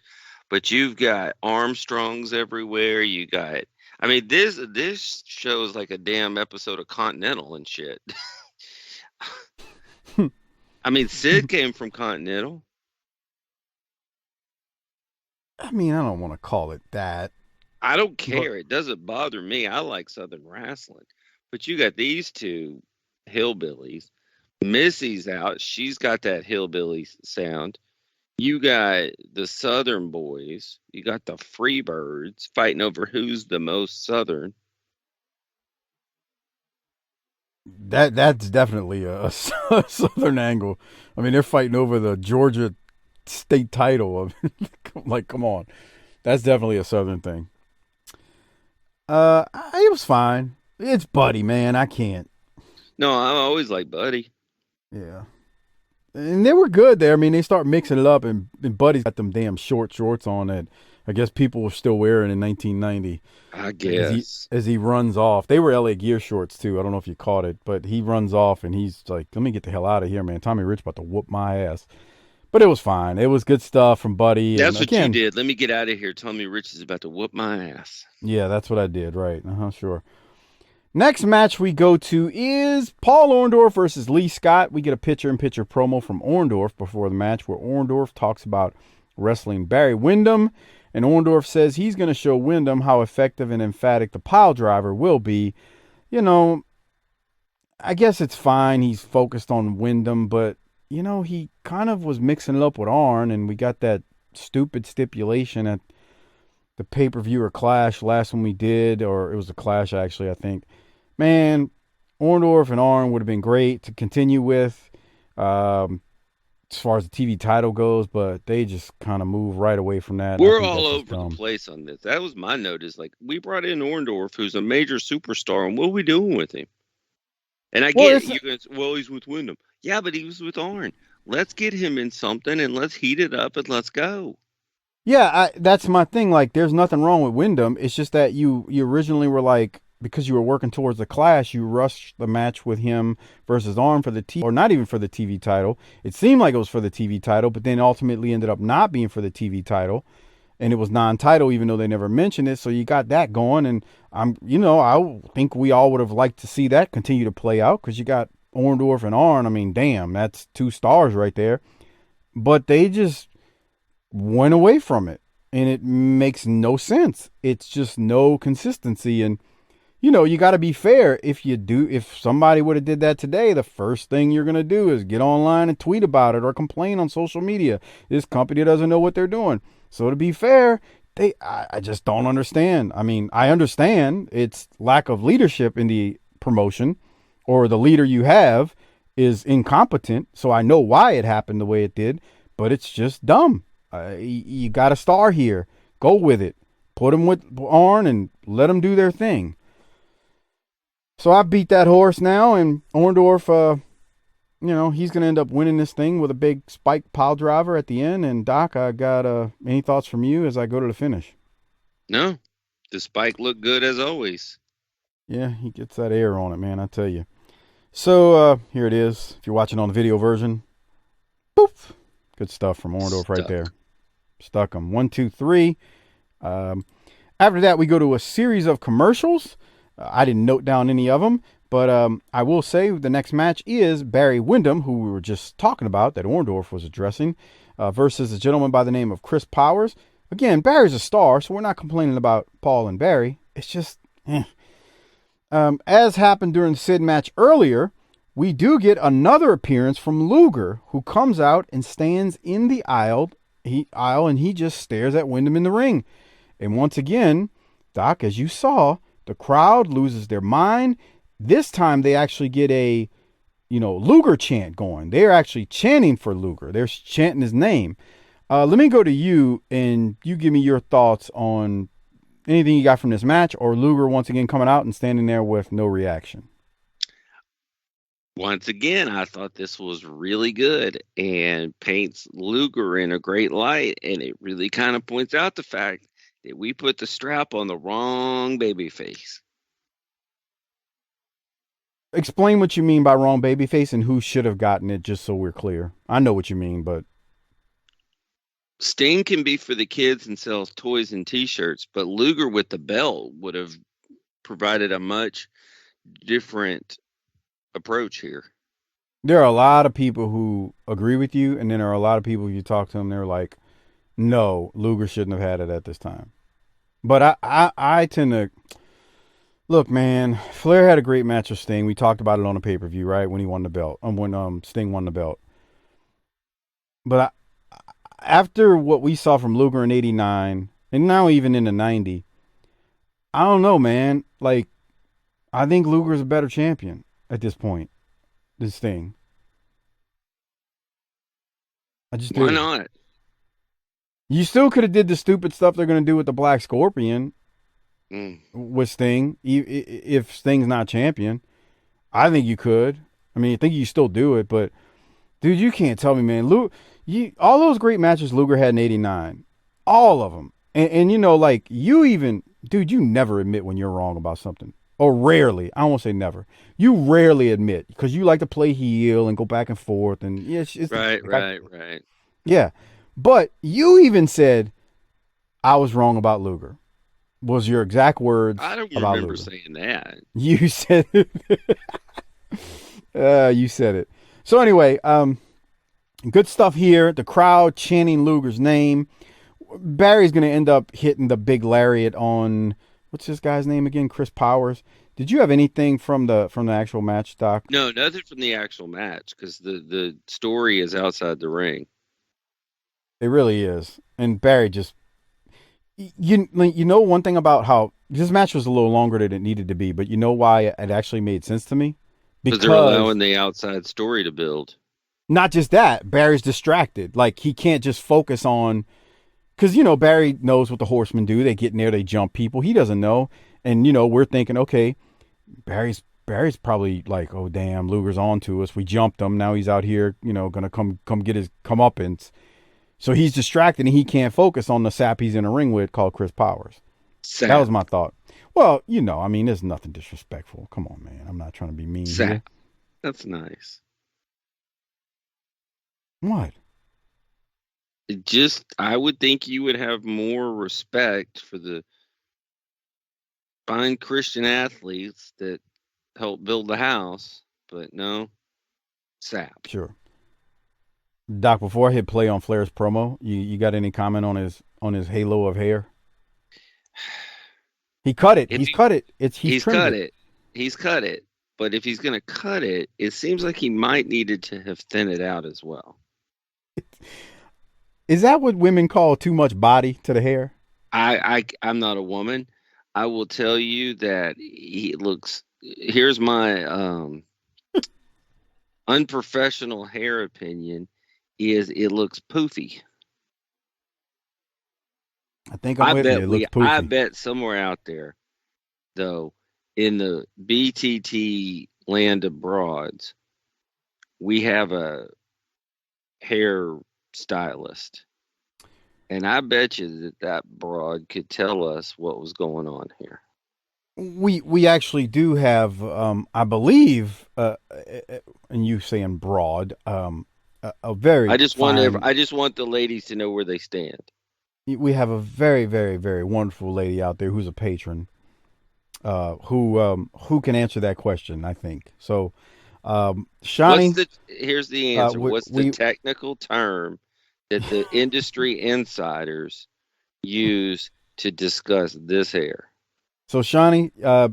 But you've got Armstrongs everywhere. You got, I mean, this shows like a damn episode of Continental and shit. I mean, Sid came from Continental. I mean, I don't want to call it that. I don't But care. It doesn't bother me. I like Southern wrestling. But you got these two hillbillies. Missy's out. She's got that hillbilly sound. You got the Southern boys. You got the Freebirds fighting over who's the most Southern. that's definitely a Southern angle. I mean, they're fighting over the Georgia state title. Of like, come on, that's definitely a Southern thing. It was fine. It's Buddy, man. I can't. No, I always like Buddy. Yeah. And they were good there. I mean, they start mixing it up, and Buddy's got them damn short shorts on that I guess people were still wearing in 1990. I guess. As he runs off. They were LA Gear shorts, too. I don't know if you caught it, but he runs off, and he's like, let me get the hell out of here, man. Tommy Rich about to whoop my ass. But it was fine. It was good stuff from Buddy. That's and what again, you did. Let me get out of here. Tommy Rich is about to whoop my ass. Yeah, that's what I did, right. Sure. Next match we go to is Paul Orndorff versus Lee Scott. We get a picture-in-picture promo from Orndorff before the match where Orndorff talks about wrestling Barry Windham, and Orndorff says he's going to show Windham how effective and emphatic the pile driver will be. You know, I guess it's fine. He's focused on Windham, but, you know, he kind of was mixing it up with Arn, and we got that stupid stipulation at the pay-per-view or Clash last one we did, or it was a Clash actually, I think. Man, Orndorff and Arn would have been great to continue with as far as the TV title goes, but they just kind of move right away from that. We're all over the place on this. That was my note. Is like we brought in Orndorff, who's a major superstar, and what are we doing with him? And I get it. You're going to, well, he's with Windham. Yeah, but he was with Arn. Let's get him in something, and let's heat it up, and let's go. Yeah, that's my thing. Like, there's nothing wrong with Windham. It's just that you originally were like, because you were working towards the Clash, you rushed the match with him versus Arn for the TV, or not even for the TV title. It seemed like it was for the TV title, but then ultimately ended up not being for the TV title, and it was non-title, even though they never mentioned it. So you got that going, and I think we all would have liked to see that continue to play out because you got Orndorff and Arn. I mean, damn, that's 2 stars right there. But they just went away from it, and it makes no sense. It's just no consistency, and you know, you got to be fair. If somebody would have did that today, the first thing you're going to do is get online and tweet about it or complain on social media. This company doesn't know what they're doing. So to be fair, I just don't understand. I mean, I understand it's lack of leadership in the promotion, or the leader you have is incompetent. So I know why it happened the way it did, but it's just dumb. You got a star here. Go with it. Put them with Arn and let them do their thing. So I beat that horse now, and Orndorff, he's going to end up winning this thing with a big spike pile driver at the end. And Doc, I got any thoughts from you as I go to the finish? No, the spike looked good as always. Yeah, he gets that air on it, man, I tell you. So here it is. If you're watching on the video version, poof, good stuff from Orndorff right there. Stuck him. 1, 2, 3. After that, we go to a series of commercials. I didn't note down any of them, but I will say the next match is Barry Windham, who we were just talking about, that Orndorff was addressing, versus a gentleman by the name of Chris Powers. Again, Barry's a star, so we're not complaining about Paul and Barry. It's just, as happened during the Sid match earlier, we do get another appearance from Luger, who comes out and stands in the aisle, and he just stares at Windham in the ring. And once again, Doc, as you saw, the crowd loses their mind. This time they actually get a, Luger chant going. They're actually chanting for Luger. They're chanting his name. Let me go to you, and you give me your thoughts on anything you got from this match, or Luger once again coming out and standing there with no reaction. Once again, I thought this was really good and paints Luger in a great light, and it really kind of points out the fact that we put the strap on the wrong baby face. explain what you mean by wrong babyface and who should have gotten it, just so we're clear. I know what you mean, but Sting can be for the kids and sells toys and T-shirts, but Luger with the belt would have provided a much different approach here. there are a lot of people who agree with you, and then there are a lot of people you talk to them, they're like, no, Luger shouldn't have had it at this time. But I tend to look, man. Flair had a great match with Sting. We talked about it on the pay-per-view, right? When he won the belt, when Sting won the belt. But after what we saw from Luger in '89, and now even in the '90, I don't know, man. Like, I think Luger's a better champion at this point. This Sting. I just Why do. not? You still could have did the stupid stuff they're going to do with the Black Scorpion with Sting. If Sting's not champion, I think you could. I mean, I think you still do it, but dude, you can't tell me, man. All those great matches Luger had in '89, all of them, and you know, like you even, dude, you never admit when you're wrong about something, or rarely. I won't say never. You rarely admit because you like to play heel and go back and forth, and yeah, it's Right. yeah. But you even said I was wrong about Luger. Was your exact words I don't about remember Luger. saying that. You said it. You said it. So anyway, good stuff here. The crowd chanting Luger's name. Barry's going to end up hitting the big lariat on, what's this guy's name again? Chris Powers. Did you have anything from the actual match, Doc? No, nothing from the actual match because the story is outside the ring. It really is. And Barry just, you know one thing about how this match was a little longer than it needed to be, but you know why it actually made sense to me? Because they're allowing the outside story to build. Not just that, Barry's distracted. Like, he can't just focus on, because, you know, Barry knows what the Horsemen do. They get in there, they jump people. He doesn't know. And, you know, we're thinking, okay, Barry's probably like, oh, damn, Luger's on to us. We jumped him. Now he's out here, you know, going to come get his comeuppance. So he's distracted and he can't focus on the sap he's in a ring with called Chris Powers. Sap. That was my thought. Well, you know, I mean, there's nothing disrespectful. Come on, man. I'm not trying to be mean here. Sap. That's nice. What? I would think you would have more respect for the fine Christian athletes that help build the house, but no, sap. Sure. Doc, before I hit play on Flair's promo, you got any comment on his halo of hair? He cut it. He's cut it. He's cut it. He's cut it. But if he's going to cut it, it seems like he might needed to have thinned it out as well. Is that what women call too much body to the hair? I'm not a woman. I will tell you that he looks. Here's my unprofessional hair opinion: is it looks poofy. I think I'm with you. It looks poofy. I bet somewhere out there, though, in the BTT land of broads, we have a hair stylist. And I bet you that broad could tell us what was going on here. We actually do have, I believe, and you saying broad, a very. I just want the ladies to know where they stand. We have a very, very, very wonderful lady out there who's a patron, who can answer that question. I think so. Shawnee, here's the answer. What's the technical term that the industry insiders use to discuss this hair? So, Shawnee,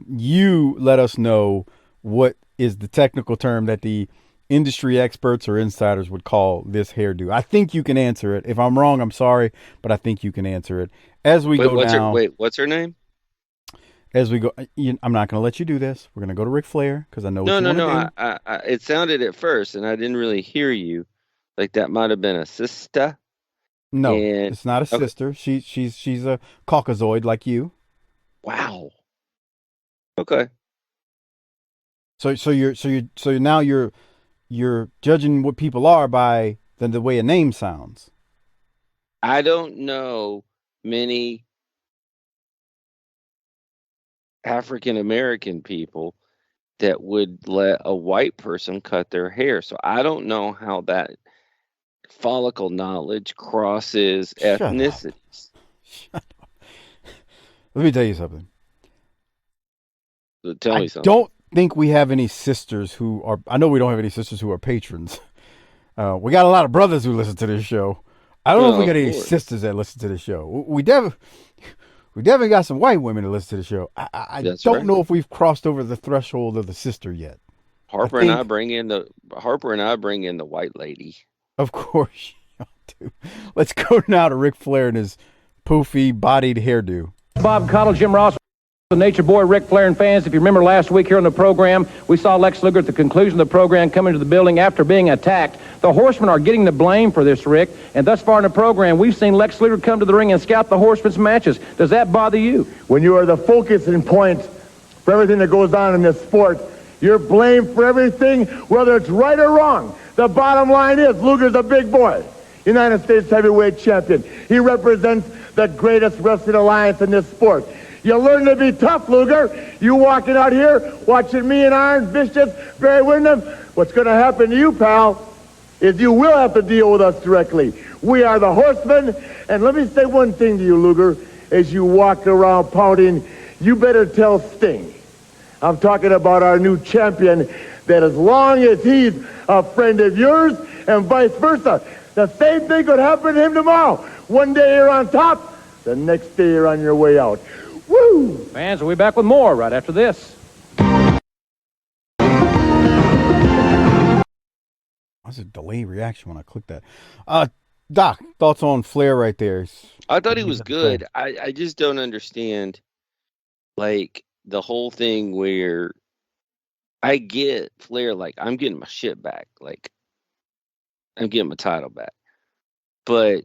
you let us know what is the technical term that the industry experts or insiders would call this hairdo. I think you can answer it. If I'm wrong, I'm sorry, but I think you can answer it. As we go down. What's her name? As we go, I'm not going to let you do this. We're going to go to Ric Flair because I know what you want to do. I it sounded at first, and I didn't really hear you. Like that might have been a sister. No, it's not a sister. She's a Caucasoid like you. Wow. Okay. So now you're judging what people are by the way a name sounds. I don't know many African American people that would let a white person cut their hair. So I don't know how that follicle knowledge crosses Shut up. ethnicities. Let me tell you something. So tell me I something. don't think we have any sisters who are. I know we don't have any sisters who are patrons. We got a lot of brothers who listen to this show. I don't know if we got any sisters that listen to the show. We definitely got some white women that listen to the show. I don't know if we've crossed over the threshold of the sister yet. Harper and I bring in the white lady. Of course y'all do. Let's go now to Ric Flair and his poofy bodied hairdo. Bob Cottle, Jim Ross, the Nature Boy, Ric Flair, and fans. If you remember last week here on the program, we saw Lex Luger at the conclusion of the program come into the building after being attacked. The Horsemen are getting the blame for this, Rick. And thus far in the program, we've seen Lex Luger come to the ring and scout the Horsemen's matches. Does that bother you? When you are the focus and point for everything that goes on in this sport, you're blamed for everything, whether it's right or wrong. The bottom line is Luger's a big boy, United States heavyweight champion. He represents the greatest wrestling alliance in this sport. You learn to be tough, Luger. You walking out here, watching me and Iron, Vicious, Barry Windham. What's going to happen to you, pal, is you will have to deal with us directly. We are the Horsemen, and let me say one thing to you, Luger. As you walk around pouting, you better tell Sting. I'm talking about our new champion, that as long as he's a friend of yours, and vice versa, the same thing could happen to him tomorrow. One day you're on top, the next day you're on your way out. Woo! Fans, we'll be back with more right after this. That's a delayed reaction when I clicked that. Doc, thoughts on Flair right there? I thought he was good. I just don't understand, like, the whole thing where I get Flair, like, I'm getting my shit back. Like, I'm getting my title back. But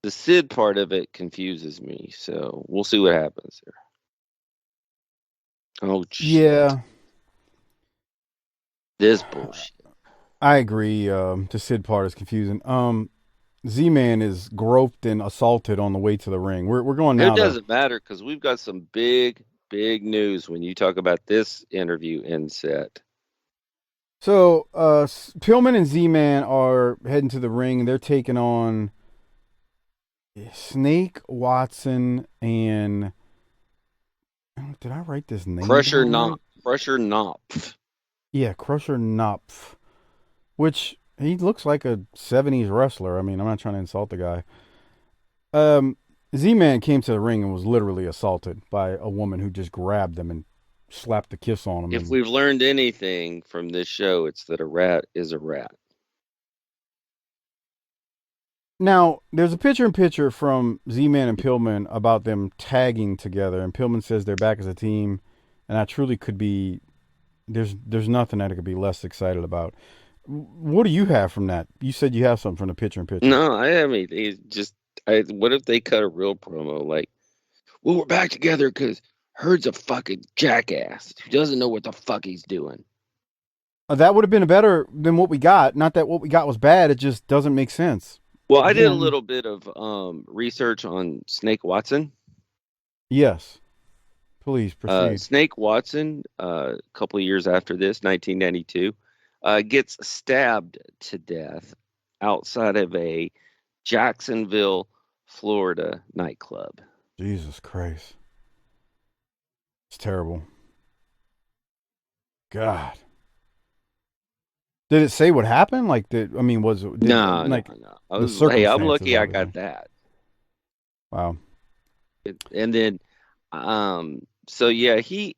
the Sid part of it confuses me. So we'll see what happens there. Oh, shit. Yeah. This bullshit. I agree. The Sid part is confusing. Z-Man is groped and assaulted on the way to the ring. We're going now. It doesn't matter because we've got some big news when you talk about this interview in set. So, Pillman and Z-Man are heading to the ring. They're taking on Snake, Watson, and did I write this name? Crusher Knopf. Yeah, Crusher Knopf, which he looks like a 70s wrestler. I mean, I'm not trying to insult the guy. Z-Man came to the ring and was literally assaulted by a woman who just grabbed him and slapped a kiss on him. If we've learned anything from this show, it's that a rat is a rat. Now, there's a picture-in-picture from Z-Man and Pillman about them tagging together, and Pillman says they're back as a team, and I truly could be, there's nothing that I could be less excited about. What do you have from that? You said you have something from the picture-in-picture. No, I mean, what if they cut a real promo, like, well, we're back together because Herd's a fucking jackass who doesn't know what the fuck he's doing. That would have been better than what we got. Not that what we got was bad, it just doesn't make sense. Well, I did a little bit of research on Snake Watson. Yes. Please proceed. Snake Watson, a couple of years after this, 1992, gets stabbed to death outside of a Jacksonville, Florida nightclub. Jesus Christ. It's terrible. God. Did it say what happened? Like, was it? No. I'm lucky I got that. Wow. And then, so yeah, the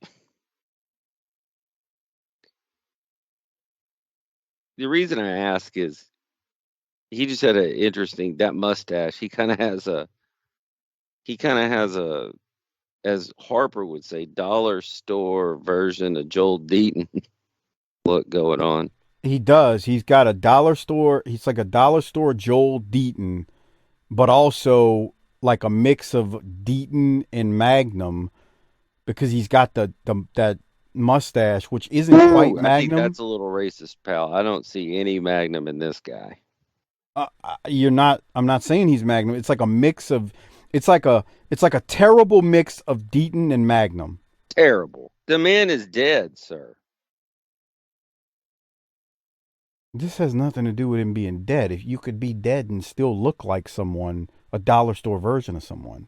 reason I ask is he just had that mustache. He kind of has a, as Harper would say, dollar store version of Joel Deaton look going on. He does. He's got a dollar store. He's like a dollar store Joel Deaton, but also like a mix of Deaton and Magnum because he's got that mustache, which isn't quite Magnum. I think that's a little racist, pal. I don't see any Magnum in this guy. I'm not saying he's Magnum. It's like a mix of. It's like a terrible mix of Deaton and Magnum. Terrible. The man is dead, sir. This has nothing to do with him being dead. If you could be dead and still look like someone, a dollar store version of someone.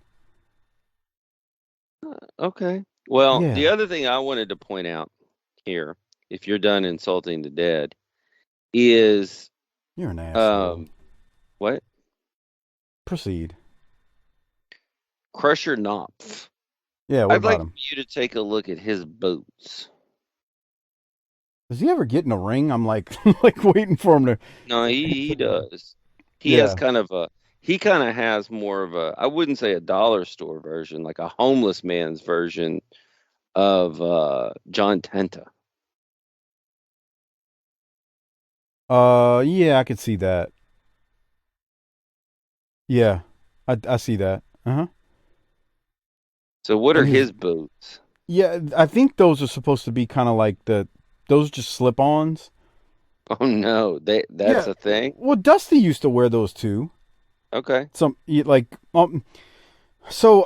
Okay. Well, Yeah. the other thing I wanted to point out here, if you're done insulting the dead, is You're an asshole. what? Proceed. Crusher Knopf. Yeah, what I'd about like him? you to take a look at his boots. Does he ever get in a ring? I'm like like waiting for him to. No, he does. He Yeah. has he kind of has more of a, I wouldn't say a dollar store version, like a homeless man's version of John Tenta. Yeah, I could see that. Yeah, I see that. Uh-huh. So what are And his boots? yeah, I think those are supposed to be kind of like those are just slip-ons. Oh no, that's Yeah. a thing. Well, Dusty used to wear those too. Okay. So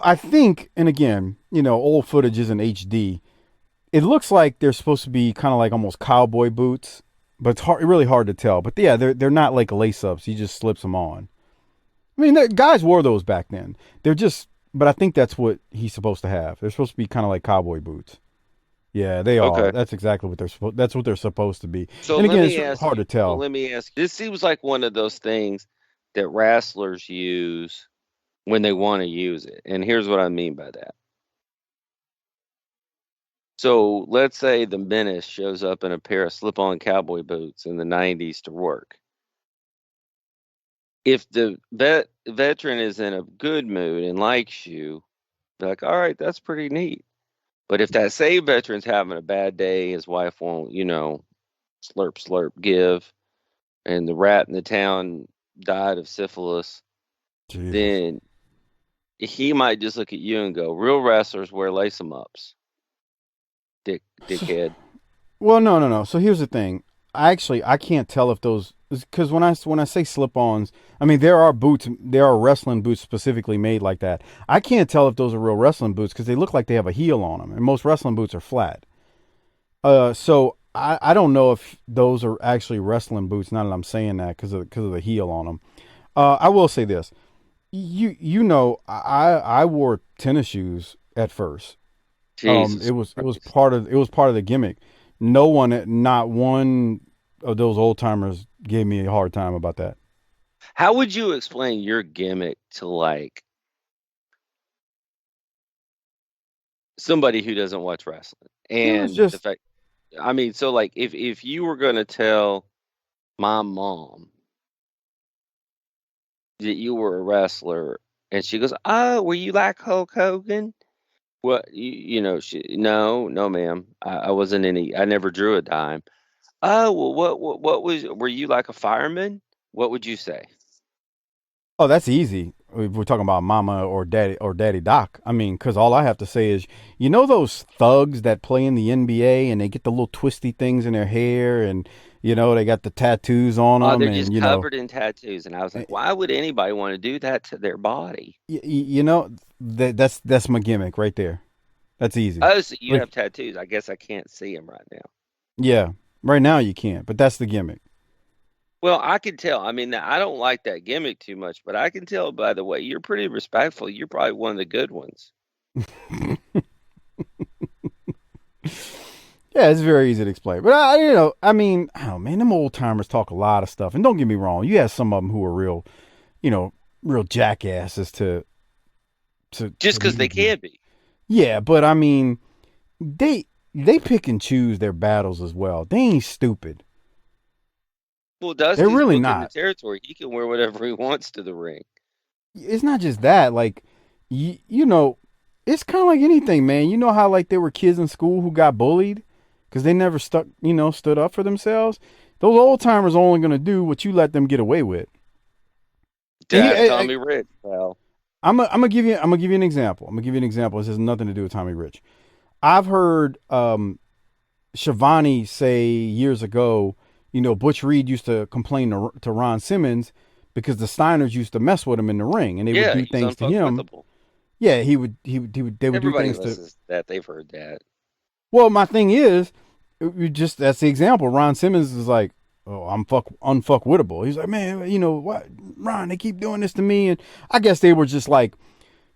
I think, and again, old footage isn't HD. It looks like they're supposed to be kind of like almost cowboy boots, but it's really hard to tell. But yeah, they're not like lace-ups. He just slips them on. I mean, guys wore those back then. But I think that's what he's supposed to have. They're supposed to be kind of like cowboy boots. Yeah, they are. Okay. That's exactly what that's what they're supposed to be. So And let again, me it's ask hard you, to tell. well, let me ask you. This seems like one of those things that wrestlers use when they want to use it. And here's what I mean by that. So let's say the Menace shows up in a pair of slip-on cowboy boots in the 90s to work. If the veteran is in a good mood and likes you, they're like, all right, that's pretty neat. But if that same veteran's having a bad day, his wife won't, slurp, slurp, give, and the rat in the town died of syphilis, Jesus. then he might just look at you and go, real wrestlers wear lace-em-ups. Dickhead. Well, no. So here's the thing. I can't tell if those, because when I say slip-ons, I mean there are wrestling boots specifically made like that. I can't tell if those are real wrestling boots because they look like they have a heel on them, and most wrestling boots are flat. So I don't know if those are actually wrestling boots. Now that I'm saying that because of the heel on them. I will say this. I wore tennis shoes at first. Jesus It was Christ. part of the gimmick. Not one of those old timers gave me a hard time about that. How would you explain your gimmick to like somebody who doesn't watch wrestling? It was And the just fact, I mean, so like if you were gonna tell my mom that you were a wrestler and she goes, "Oh, were you like Hulk Hogan?" What no, ma'am. I wasn't any. I never drew a dime. Oh well, what was? Were you like a fireman? What would you say? oh, that's easy. If we're talking about Mama or Daddy Doc. I mean, because all I have to say is, those thugs that play in the NBA and they get the little twisty things in their hair and they got the tattoos on Oh, them they're and just covered in tattoos, and I was like, why would anybody want to do that to their body? that's my gimmick right there. That's easy. Oh, so you Like, have tattoos? I guess I can't see them right now. yeah, right now you can't, but that's the gimmick. Well, I can tell. I mean, I don't like that gimmick too much, but I can tell by the way you're pretty respectful. You're probably one of the good ones. Yeah, it's very easy to explain. But I mean, oh man, them old timers talk a lot of stuff. And don't get me wrong, you have some of them who are real, real jackasses Just because they can be. Yeah, but I mean, they pick and choose their battles as well. They ain't stupid. Well, Dusty's really booking not. the territory. He can wear whatever he wants to the ring. It's not just that. Like, it's kind of like anything, man. You know how like there were kids in school who got bullied because they never stood up for themselves. Those old timers are only gonna do what you let them get away with. That's Tommy Rich, pal. I'm gonna give you an example. This has nothing to do with Tommy Rich. I've heard Shivani say years ago, Butch Reed used to complain to Ron Simmons because the Steiners used to mess with him in the ring and they would do things to him. Yeah, they would do Everybody things listens to that. They've heard that. Well, my thing is, that's the example. Ron Simmons is like, oh, I'm unfuckwittable. He's like, man, you know what, Ron? They keep doing this to me, and I guess they were just like,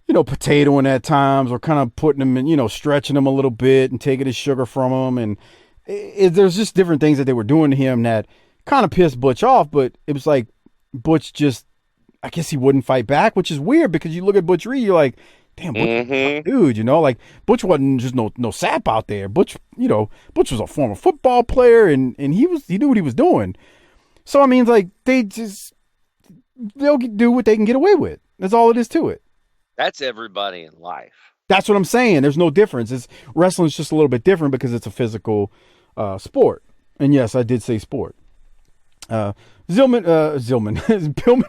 potatoing at times, or kind of putting him in, stretching him a little bit and taking his sugar from him, and there's just different things that they were doing to him that kind of pissed Butch off. But it was like Butch just, I guess he wouldn't fight back, which is weird because you look at Butch Reed, you're like, damn, Butch, dude, like Butch wasn't just no sap out there. Butch, Butch was a former football player, and he knew what he was doing. So I mean, like they'll do what they can get away with. That's all it is to it. That's everybody in life. That's what I'm saying. There's no difference. Wrestling's just a little bit different because it's a physical sport. And yes, I did say sport. Pillman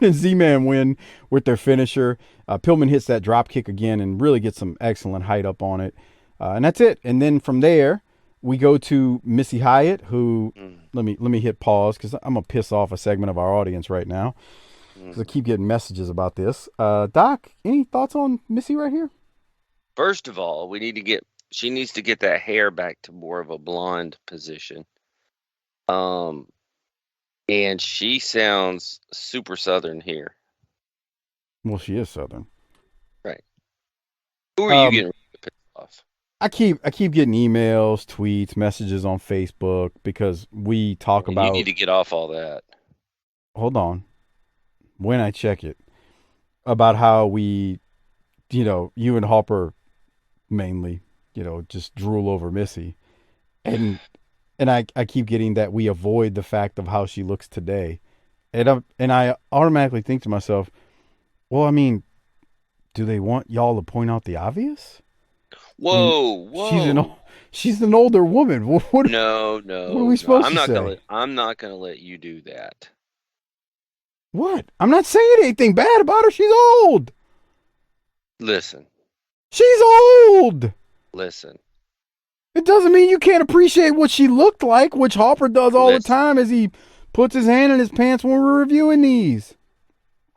and Z-Man win with their finisher. Pillman hits that drop kick again and really gets some excellent height up on it. And that's it. And then from there, we go to Missy Hyatt, who let me hit pause because I'm gonna piss off a segment of our audience right now because I keep getting messages about this. Doc, any thoughts on Missy right here? First of all, she needs to get that hair back to more of a blonde position. And she sounds super Southern here. Well, she is Southern. Right. Who are you getting pissed off? I keep getting emails, tweets, messages on Facebook because we talk about. You need to get off all that. Hold on. When I check it, about how we, you and Harper mainly, just drool over Missy, and I keep getting that we avoid the fact of how she looks today, and I automatically think to myself, well, I mean, do they want y'all to point out the obvious? Whoa! She's an older woman. No. What are we supposed to say? I'm not gonna let you do that. What? I'm not saying anything bad about her. She's old. Listen. She's old. Listen. It doesn't mean you can't appreciate what she looked like, which Harper does all the time as he puts his hand in his pants when we're reviewing these.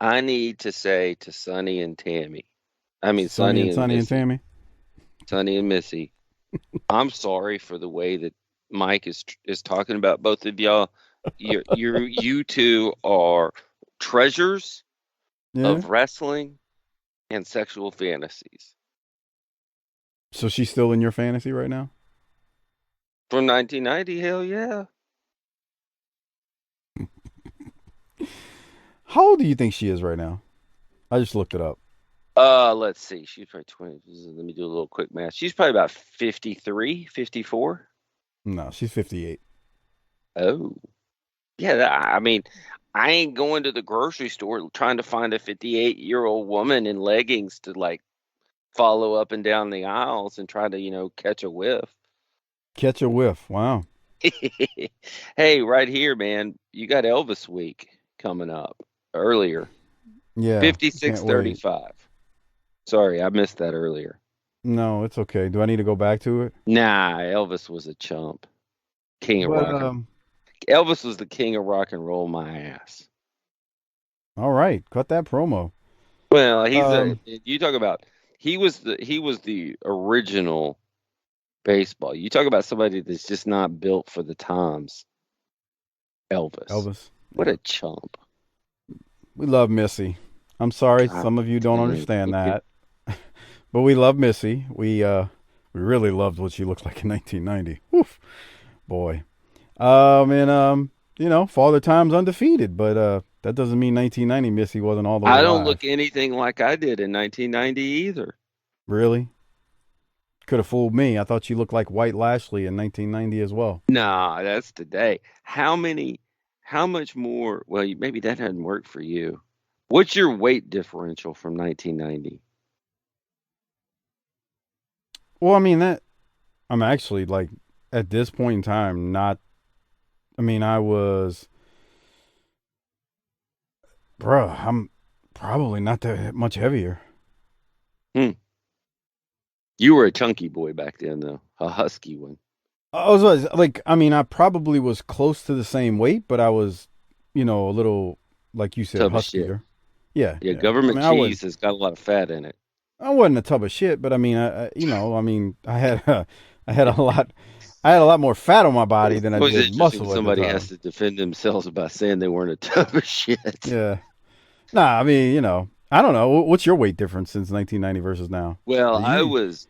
I need to say to Sonny and Tammy. I mean, Sonny and Tammy. Sonny and Missy. I'm sorry for the way that Mike is talking about both of y'all. You two are treasures of wrestling and sexual fantasies. So she's still in your fantasy right now? From 1990, hell yeah. How old do you think she is right now? I just looked it up. Let's see. She's probably 20. Let me do a little quick math. She's probably about 53, 54. No, she's 58. Oh. Yeah, I mean, I ain't going to the grocery store trying to find a 58-year-old woman in leggings to, like, follow up and down the aisles and try to, catch a whiff. Catch a whiff. Wow. Hey, right here, man. You got Elvis week coming up earlier. Yeah. 56:35. Sorry, I missed that earlier. No, it's okay. Do I need to go back to it? Nah, Elvis was a chump. King of rock. Elvis was the king of rock and roll, my ass. All right, cut that promo. Well, you talk about he was the original baseball. You talk about somebody that's just not built for the times. Elvis. What a chump. We love Missy. I'm sorry, some of you don't understand that. But we love Missy. We really loved what she looked like in 1990. Oof, boy. Father Time's undefeated, but that doesn't mean 1990 Missy wasn't all the way I don't alive. look anything like I did in 1990 either. Really? Could have fooled me. I thought you looked like White Lashley in 1990 as well. Nah, that's today. How much more? Well, maybe that hadn't worked for you. What's your weight differential from 1990? Well, I mean, I'm actually, like, at this point in time, I was, I'm probably not that much heavier. You were a chunky boy back then, though. A husky one. I probably was close to the same weight, but I was, a little, like you said, huskier. Yeah. Government cheese has got a lot of fat in it. I wasn't a tub of shit, but I had I had a lot more fat on my body than It's I always did interesting muscle when at the somebody time. has to defend themselves by saying they weren't a tub of shit. Yeah. Nah, I mean, I don't know. What's your weight difference since 1990 versus now? Well, You I the was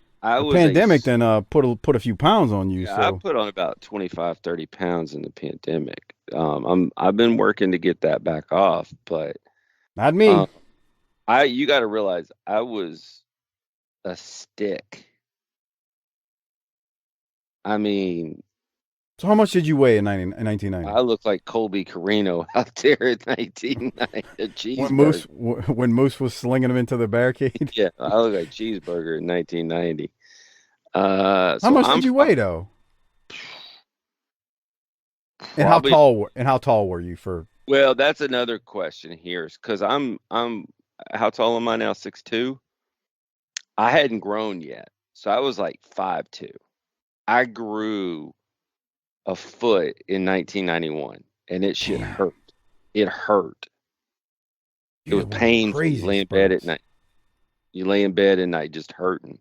pandemic then put a few pounds on you. yeah, I So put on about 25, 30 pounds in the pandemic. I've been working to get that back off, but not me. um, you got to realize I was a stick. I mean, So how much did you weigh in 1990? I looked like Colby Carino out there in 1990, a When cheeseburger. Moose was slinging him into the barricade. Yeah, I look like cheeseburger in 1990. How So much I'm did you weigh though? probably And how tall were you for? well. That's another question here, because I'm how tall am I now? 6'2". I hadn't grown yet, so I was like 5'2". I grew a foot in 1991, and it shit Damn, hurt. It hurt. It you was had one of them painful. You crazy lay in bed at spurts. night. You lay in bed at night just hurting,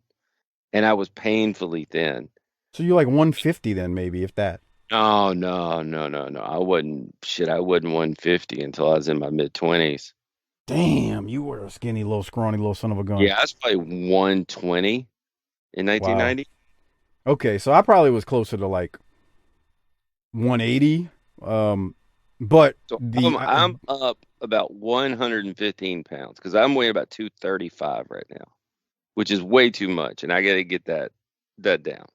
and I was painfully thin. So you like 150 then, maybe if that. Oh no, no, no, no! I wasn't shit. I wasn't 150 until I was in my mid-20s. Damn, you were a skinny little scrawny little son of a gun. Yeah, I was probably 120 in Wow. 1990. Okay, so I probably was closer to like 180. But So I'm up about 115 pounds because I'm weighing about 235 right now, which is way too much, and I got to get that down.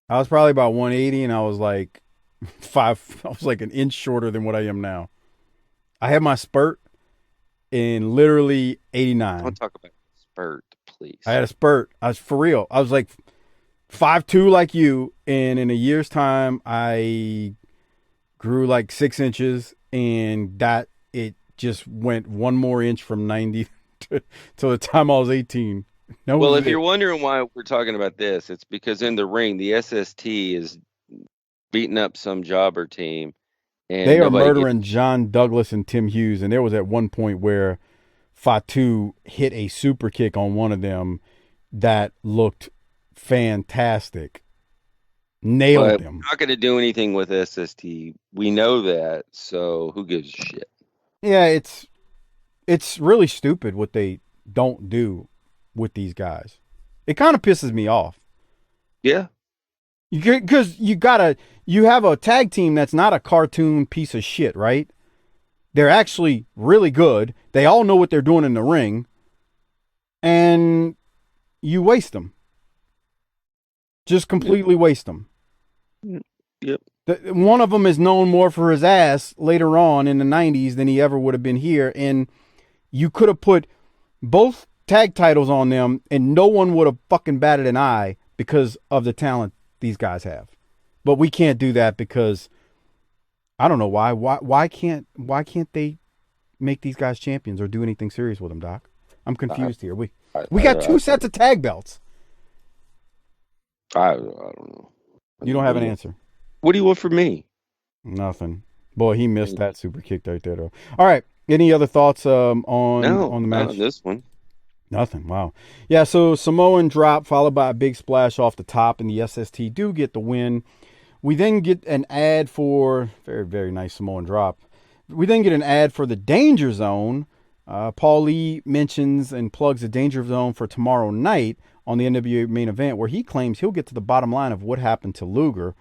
I was probably about 180, and I was like I was like an inch shorter than what I am now. I had my spurt in literally Don't 89. talk about spurt, please. I had a spurt. I was for real. I was like 5'2" like you, and in a year's time, I grew like 6 inches, and that it just went one more inch from 90 to the time I was 18. That Well, was if it. you're wondering why we're talking about this, it's because in the ring, the SST is beating up some jobber team, They and are nobody gets. murdering John Douglas and Tim Hughes, and there was at one point where Fatu hit a super kick on one of them that looked fantastic. Nailed But we're them. not going to do anything with SST. We know that, so who gives a shit? Yeah, it's really stupid what they don't do with these guys. It kind of pisses me off. Yeah. Because you have a tag team that's not a cartoon piece of shit, right? They're actually really good. They all know what they're doing in the ring, and you waste them. Just completely waste them. Yep. One of them is known more for his ass later on in the 90s than he ever would have been here, and you could have put both tag titles on them, and no one would have fucking batted an eye because of the talent these guys have. But we can't do that because I don't know why. Why can't they make these guys champions or do anything serious with them, Doc? I'm confused here. We got two sets of tag belts. I don't know. You don't have an answer. What do you want from me? Nothing. Boy, he missed that super kick right there, though. All right. Any other thoughts on the match? Not on this one. Nothing. Wow. Yeah, so Samoan drop followed by a big splash off the top, and the SST do get the win. We then get an ad for very, very nice Samoan drop. We then get an ad for the Danger Zone. Paul Lee mentions and plugs the Danger Zone for tomorrow night on the NWA main event, where he claims he'll get to the bottom line of what happened to Luger.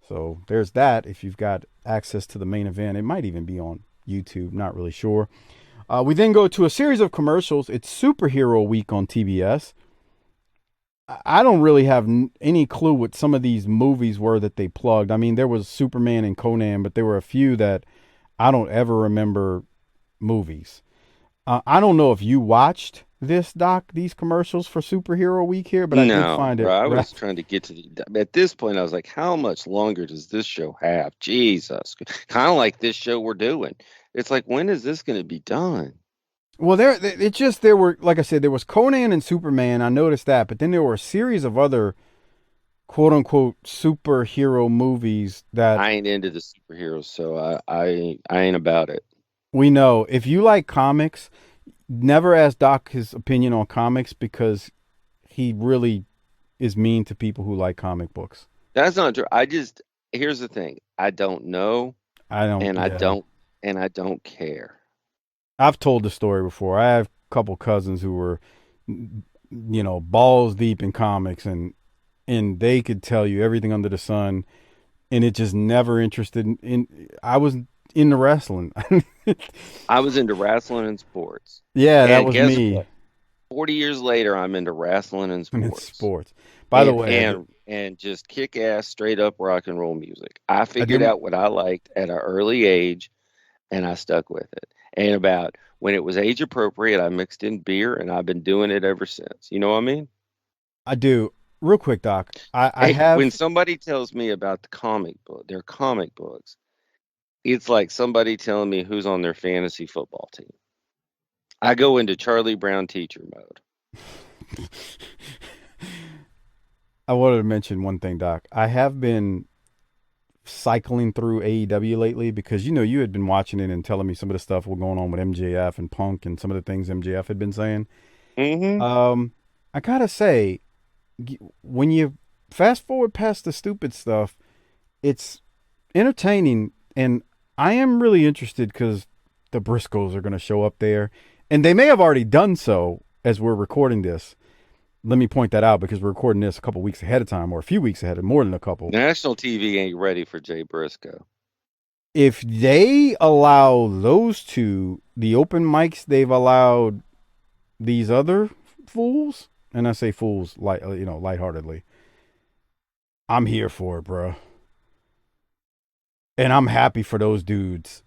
So there's that. If you've got access to the main event, it might even be on YouTube. Not really sure. We then go to a series of commercials. It's Superhero Week on TBS. I don't really have any clue what some of these movies were that they plugged. I mean, there was Superman and Conan, but there were a few that I don't ever remember movies. I don't know if you watched this, Doc, these commercials for Superhero Week here, but I did find it. Bro, I was trying to get to at this point, I was like, how much longer does this show have? Jesus. Kind of like this show we're doing. It's like, when is this going to be done? Well, there were, like I said, there was Conan and Superman. I noticed that, but then there were a series of other quote unquote superhero movies that I ain't into the superheroes, so I ain't about it. we know. If you like comics, never ask Doc his opinion on comics because he really is mean to people who like comic books. That's not true. Here's the thing. I don't know, I don't. and Yeah. I don't care. I've told the story before. I have a couple cousins who were, balls deep in comics, and they could tell you everything under the sun, and it just never interested in. I was into wrestling. I was into wrestling and sports. Yeah, that And was guess me. what? 40 years later, I'm into wrestling and And sports. it's sports. By the way, And just kick ass, straight up rock and roll music. I figured didn't- out what I liked at an early age, and I stuck with it. And about when it was age appropriate, I mixed in beer, and I've been doing it ever since. You know what I mean? I do. Real quick, Doc. I Hey, have. when somebody tells me about their comic books, it's like somebody telling me who's on their fantasy football team. I go into Charlie Brown teacher mode. I wanted to mention one thing, Doc. I have been cycling through AEW lately because you had been watching it and telling me some of the stuff was going on with MJF and Punk and some of the things MJF had been saying. Mm-hmm. I gotta say, when you fast forward past the stupid stuff, it's entertaining, and I am really interested because the Briscoes are going to show up there, and they may have already done so as we're recording this. Let me point that out because we're recording this a couple weeks ahead of time, or a few weeks ahead, of more than a couple. National TV ain't ready for Jay Briscoe. If they allow those two, the open mics they've allowed these other fools, and I say fools lightheartedly, I'm here for it, bro. And I'm happy for those dudes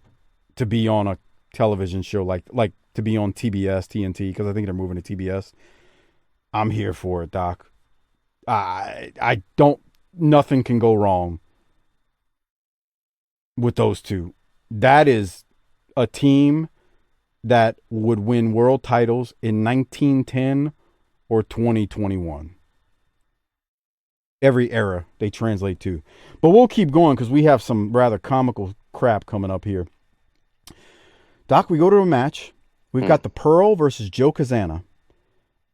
to be on a television show like to be on TBS, TNT, because I think they're moving to TBS. I'm here for it, Doc. I don't. Nothing can go wrong with those two. That is a team that would win world titles in 1910 or 2021. Every era they translate to. But we'll keep going because we have some rather comical crap coming up here. Doc, we go to a match. We've got the Pearl versus Joe Kazana.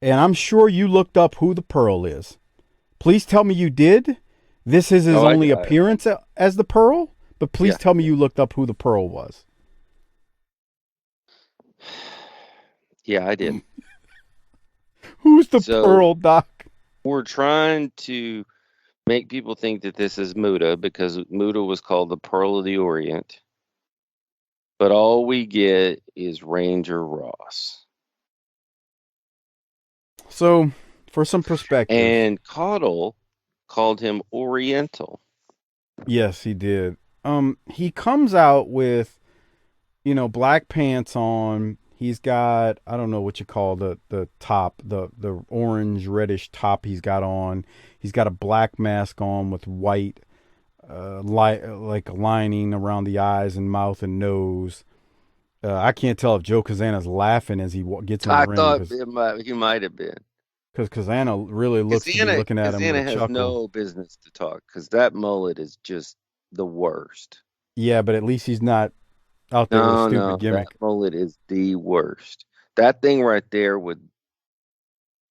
And I'm sure you looked up who the Pearl is. Please tell me you did. This is his only appearance as the Pearl. But please tell me you looked up who the Pearl was. Yeah, I did. Who's the Pearl, Doc? We're trying to make people think that this is Muta because Muta was called the Pearl of the Orient. But all we get is Ranger Ross. So, for some perspective. And Caudle called him Oriental. Yes, he did. He comes out with, black pants on. He's got, I don't know what you call the top, the orange reddish top he's got on. He's got a black mask on with white, like a lining around the eyes and mouth and nose. I can't tell if Joe Kazana's laughing as he gets in the ring. I thought he might have been. Because Kazana really looks to be looking at him with a chuckle. Kazana has no business to talk because that mullet is just the worst. Yeah, but at least he's not out there with a stupid gimmick. That mullet is the worst. That thing right there would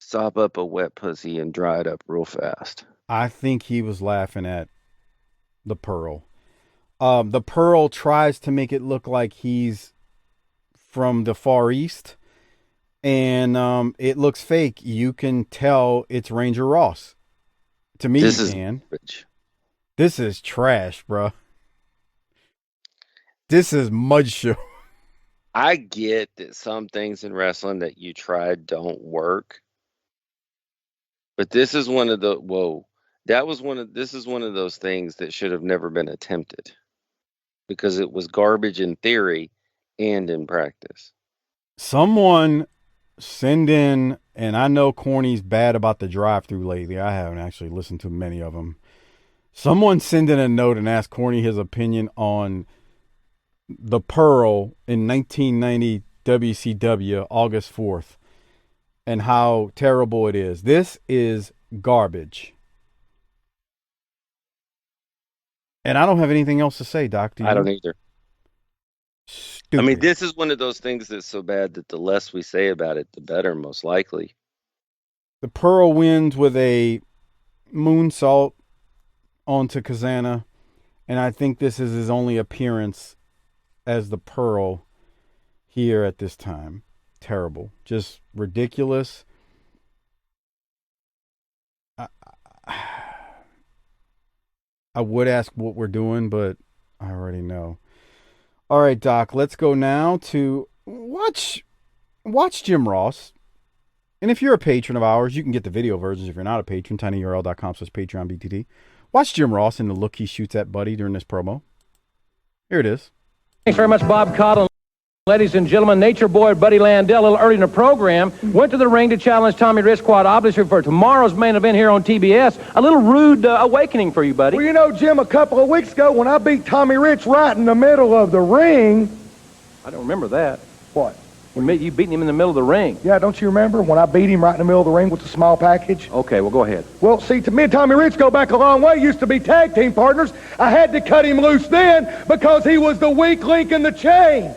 sop up a wet pussy and dry it up real fast. I think he was laughing at the Pearl. The Pearl tries to make it look like he's from the Far East, and it looks fake. You can tell it's Ranger Ross. To me, this you can. This is trash, bro. This is mud show. I get that some things in wrestling that you tried don't work, but this is one of the this is one of those things that should have never been attempted because it was garbage in theory and in practice. Someone send in, and I know Corny's bad about the drive-through lately. I haven't actually listened to many of them. Someone send in a note and ask Corny his opinion on the Pearl in 1990 WCW, August 4th, and how terrible it is. This is garbage. And I don't have anything else to say, Doc. I don't either. Stupid. I mean, this is one of those things that's so bad that the less we say about it, the better, most likely. The Pearl wins with a moonsault onto Kazana, and I think this is his only appearance as the Pearl here at this time. Terrible. Just ridiculous. I would ask what we're doing, but I already know. All right, Doc, let's go now to watch Jim Ross. And if you're a patron of ours, you can get the video versions. If you're not a patron, tinyurl.com/PatreonBTT. Watch Jim Ross and the look he shoots at Buddy during this promo. Here it is. Thanks very much, Bob Cottle. Ladies and gentlemen, Nature Boy Buddy Landell, a little early in the program, went to the ring to challenge Tommy Rich, quite obviously, for tomorrow's main event here on TBS. A little rude awakening for you, buddy. Well, you know, Jim, a couple of weeks ago when I beat Tommy Rich right in the middle of the ring. I don't remember that. What? You beating him in the middle of the ring. Yeah, don't you remember when I beat him right in the middle of the ring with the small package? Okay, well, go ahead. Well, see, to me and Tommy Rich go back a long way. Used to be tag team partners. I had to cut him loose then because he was the weak link in the chain.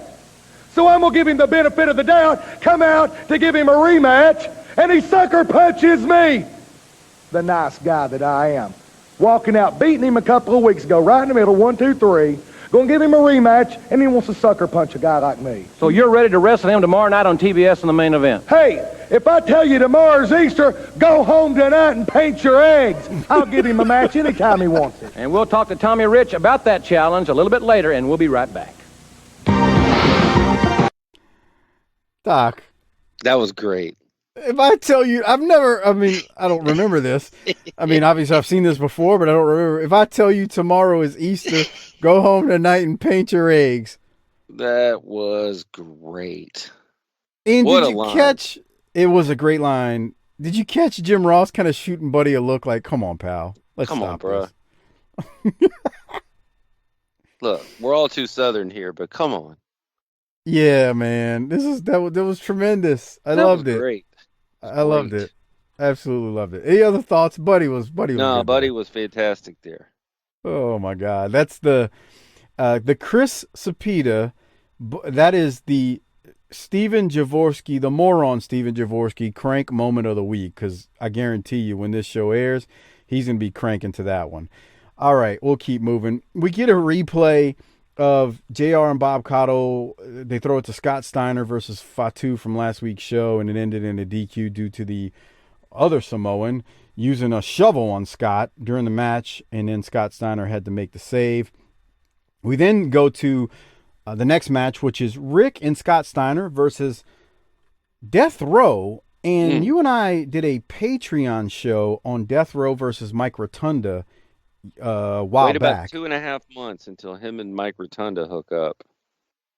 So I'm going to give him the benefit of the doubt, come out to give him a rematch, and he sucker punches me. The nice guy that I am. Walking out, beating him a couple of weeks ago, right in the middle, 1, 2, 3. Going to give him a rematch, and he wants to sucker punch a guy like me. So you're ready to wrestle him tomorrow night on TBS in the main event? Hey, if I tell you tomorrow's Easter, go home tonight and paint your eggs. I'll give him a match anytime he wants it. And we'll talk to Tommy Rich about that challenge a little bit later, and we'll be right back. Doc. That was great. If I tell you, I don't remember this. I mean, obviously I've seen this before, but I don't remember. If I tell you tomorrow is Easter, go home tonight and paint your eggs. That was great. And what did a you line. catch, it was a great line. Did you catch Jim Ross kind of shooting Buddy a look like, come on, pal. Let's Come on, stop bro. this. Look, we're all too Southern here, but come on. Yeah, man. That was tremendous. I That loved was it. Great. I loved it. Absolutely loved it. Any other thoughts? Buddy was No, good, Buddy man. was fantastic there. Oh my God. That's the Chris Sapita. That is the Steven Jaworski, the moron Steven Jaworski crank moment of the week, because I guarantee you when this show airs, he's going to be cranking to that one. All right, we'll keep moving. We get a replay of JR and Bob Cottle. They throw it to Scott Steiner versus Fatu from last week's show, and it ended in a DQ due to the other Samoan using a shovel on Scott during the match, and then Scott Steiner had to make the save. We then go to the next match, which is Rick and Scott Steiner versus Death Row. And you and I did a Patreon show on Death Row versus Mike Rotunda a while Wait about back. 2.5 months until him and Mike Rotunda hook up.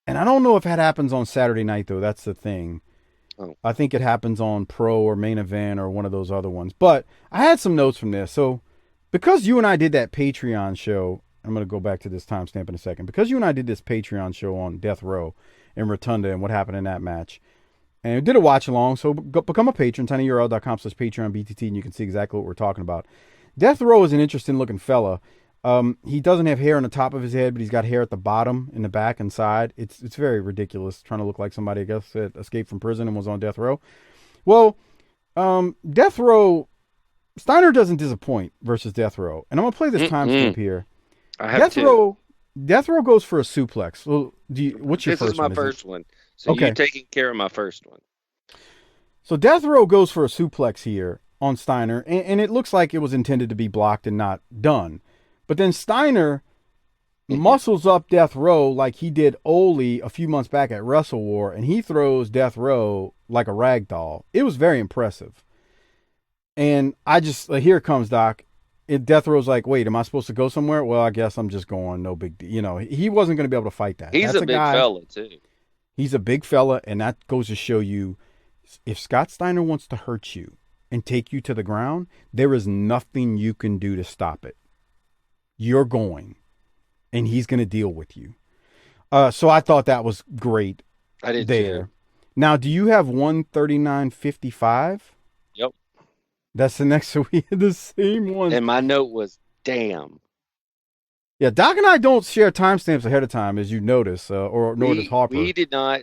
And I don't know if that happens on Saturday night, though. That's the thing. Oh. I think it happens on Pro or Main Event or one of those other ones. But I had some notes from this. So because you and I did that Patreon show, I'm going to go back to this timestamp in a second. Because you and I did this Patreon show on Death Row and Rotunda and what happened in that match. And we did a watch along. So become a patron, tinyurl.com/PatreonBTT, and you can see exactly what we're talking about. Death Row is an interesting looking fella. He doesn't have hair on the top of his head, but he's got hair at the bottom, in the back, and side. It's very ridiculous, trying to look like somebody, I guess, that escaped from prison and was on death row. Well, Death Row, Steiner doesn't disappoint versus Death Row. And I'm going to play this timestamp here. I have Death Row goes for a suplex. Well, what's your This first is my one? first one. So Okay. you taking care of my first one. So Death Row goes for a suplex here on Steiner, and it looks like it was intended to be blocked and not done. But then Steiner muscles up Death Row like he did Ole a few months back at Wrestle War, and he throws Death Row like a rag doll. It was very impressive. And I just, here it comes, Doc. Death Row's like, wait, am I supposed to go somewhere? Well, I guess I'm just going, no big deal. You know, he wasn't going to be able to fight that. He's That's a big guy, fella, too. He's a big fella, and that goes to show you, if Scott Steiner wants to hurt you and take you to the ground, there is nothing you can do to stop it. You're going, and he's going to deal with you. So I thought that was great. I did there. too. Now, do you have 139.55? Yep. That's the next. So we had the same one. And my note was, damn. Yeah, Doc and I don't share timestamps ahead of time, as you notice, or nor does Harper. We did not.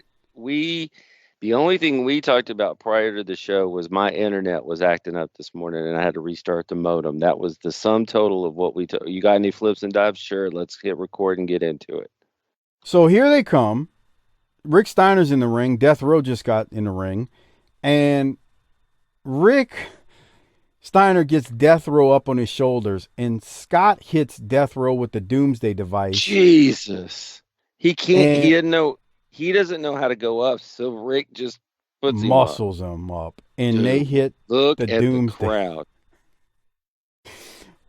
The only thing we talked about prior to the show was my internet was acting up this morning, and I had to restart the modem. That was the sum total of what we took. You got any flips and dives? Sure, let's hit record and get into it. So here they come. Rick Steiner's in the ring. Death Row just got in the ring. And Rick Steiner gets Death Row up on his shoulders, and Scott hits Death Row with the Doomsday Device. Jesus. He can't, And he doesn't know how to go up, so Rick just puts muscles him up. And Dude, they hit look the at Doomsday. the crowd.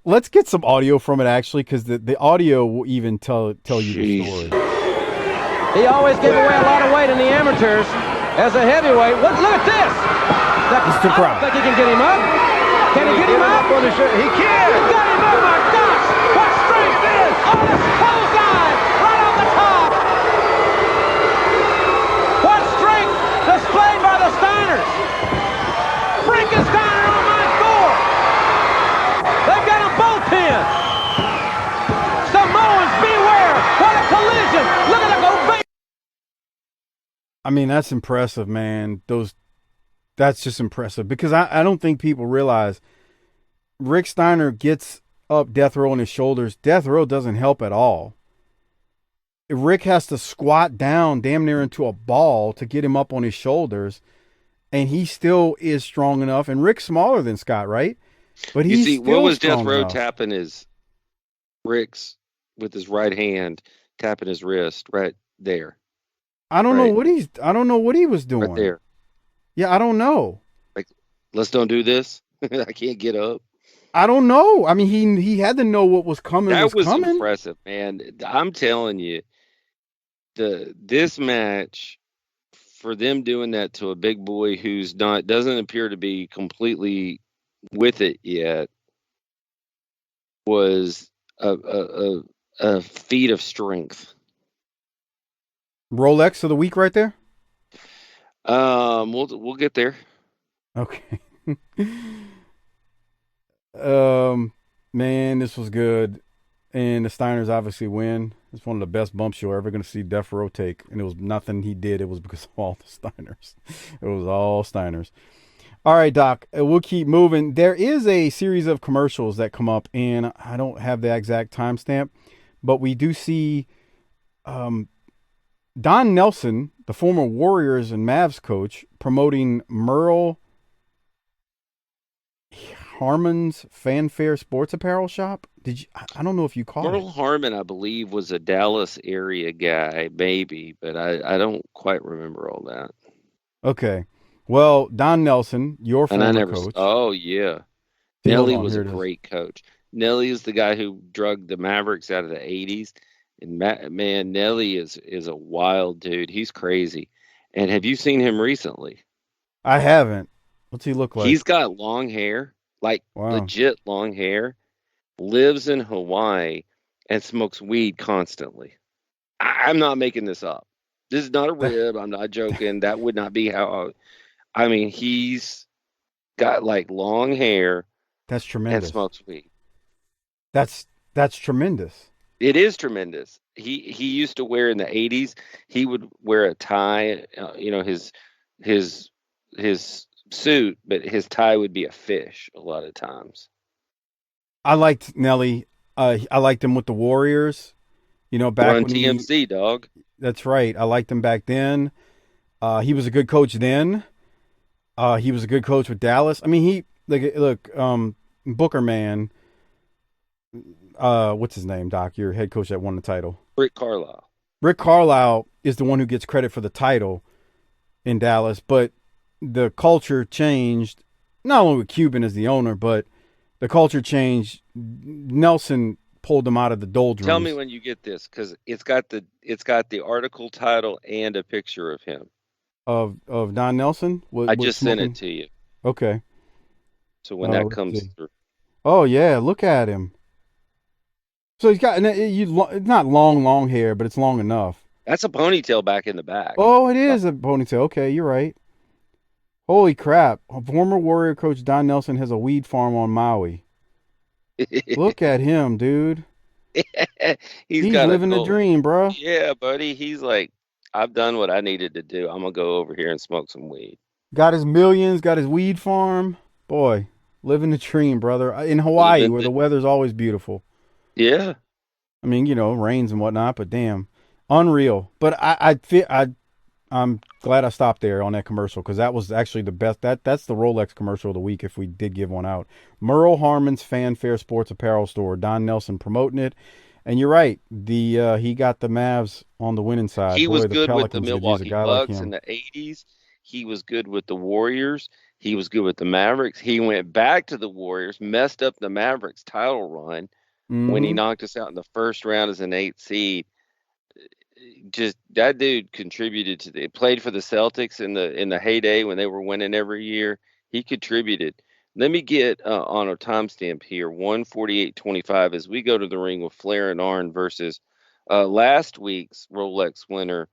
Let's get some audio from it, actually, because the audio will even tell you the story. He always gave away a lot of weight in the amateurs as a heavyweight. Look at this. It's the crowd. I don't think he can get him up. Can he get him up? On the shirt? He can. He got him up. My gosh. What strength it is. Oh, this clothesline right on the top. What strength displayed by the Steiners. Frankensteiner on my door. They've got them both pinned. Samoans beware. What a collision. Look at them go big. I mean, that's impressive, man. That's just impressive because I don't think people realize Rick Steiner gets up Death Row on his shoulders. Death Row doesn't help at all. Rick has to squat down damn near into a ball to get him up on his shoulders, and he still is strong enough. And Rick's smaller than Scott, right? But he's still what was strong Death Row enough. tapping his Rick's with his right hand, tapping his wrist right there. I don't know what he was doing. Right there. Yeah, I don't know. Like, let's don't do this. I can't get up. I don't know. I mean, he had to know what was coming. That was coming. impressive, man. I'm telling you, this match, for them doing that to a big boy who's doesn't appear to be completely with it yet, was a feat of strength. Rolex of the week right there? We'll get there. Okay. Man, this was good. And the Steiners obviously win. It's one of the best bumps you're ever going to see Death Row take. And it was nothing he did. It was because of all the Steiners. It was all Steiners. All right, Doc, we'll keep moving. There is a series of commercials that come up, and I don't have the exact timestamp, but we do see Don Nelson, the former Warriors and Mavs coach, promoting Merle Harmon's Fanfare Sports Apparel Shop. I don't know if you caught Merle it. Harmon, I believe, was a Dallas area guy, maybe, but I don't quite remember all that. Okay. Well, Don Nelson, your former coach. Oh, yeah. Nelly was a great coach. Nelly is the guy who drugged the Mavericks out of the 80s. And man, Nelly is a wild dude. He's crazy. And have you seen him recently? I haven't. What's he look like? He's got long hair, like legit long hair, lives in Hawaii, and smokes weed constantly. I'm not making this up. This is not a rib. I'm not joking. That would not be how I mean, he's got like long hair. That's tremendous. And smokes weed. That's tremendous. It is tremendous. He used to wear in the 80s. He would wear a tie, his suit, but his tie would be a fish a lot of times. I liked Nelly. I liked him with the Warriors. Back on when TMC, dog. That's right. I liked him back then. He was a good coach then. He was a good coach with Dallas. I mean, Booker man. What's his name, Doc? Your head coach that won the title. Rick Carlisle. Rick Carlisle is the one who gets credit for the title in Dallas, but the culture changed, not only with Cuban as the owner, but the culture changed. Nelson pulled them out of the doldrums. Tell me when you get this, because it's got the article title and a picture of him. Of Don Nelson? I just sent it to you. Okay. So when that comes through. Oh, yeah. Look at him. So he's got, it's not long hair, but it's long enough. That's a ponytail back in the back. Oh, it is a ponytail. Okay, you're right. Holy crap. Former Warrior coach Don Nelson has a weed farm on Maui. Look at him, dude. He's living the dream, bro. Yeah, buddy. He's like, I've done what I needed to do. I'm gonna go over here and smoke some weed. Got his millions, got his weed farm. Boy, living the dream, brother. In Hawaii, where the weather's always beautiful. Yeah. I mean, rains and whatnot, but damn, unreal. But I'm glad I stopped there on that commercial because that was actually the best. That's the Rolex commercial of the week if we did give one out. Merle Harmon's Fanfare Sports Apparel Store. Don Nelson promoting it. And you're right. He got the Mavs on the winning side. He was good with Pelicans the could use a Milwaukee guy like Bucks him. in the 80s. He was good with the Warriors. He was good with the Mavericks. He went back to the Warriors, messed up the Mavericks title run when he knocked us out in the first round as an 8th seed. Just that dude contributed to the played for the Celtics in the heyday when they were winning every year. He contributed. Let me get on a timestamp here, 1:48:25, as we go to the ring with Flair and Arn versus last week's Rolex winner,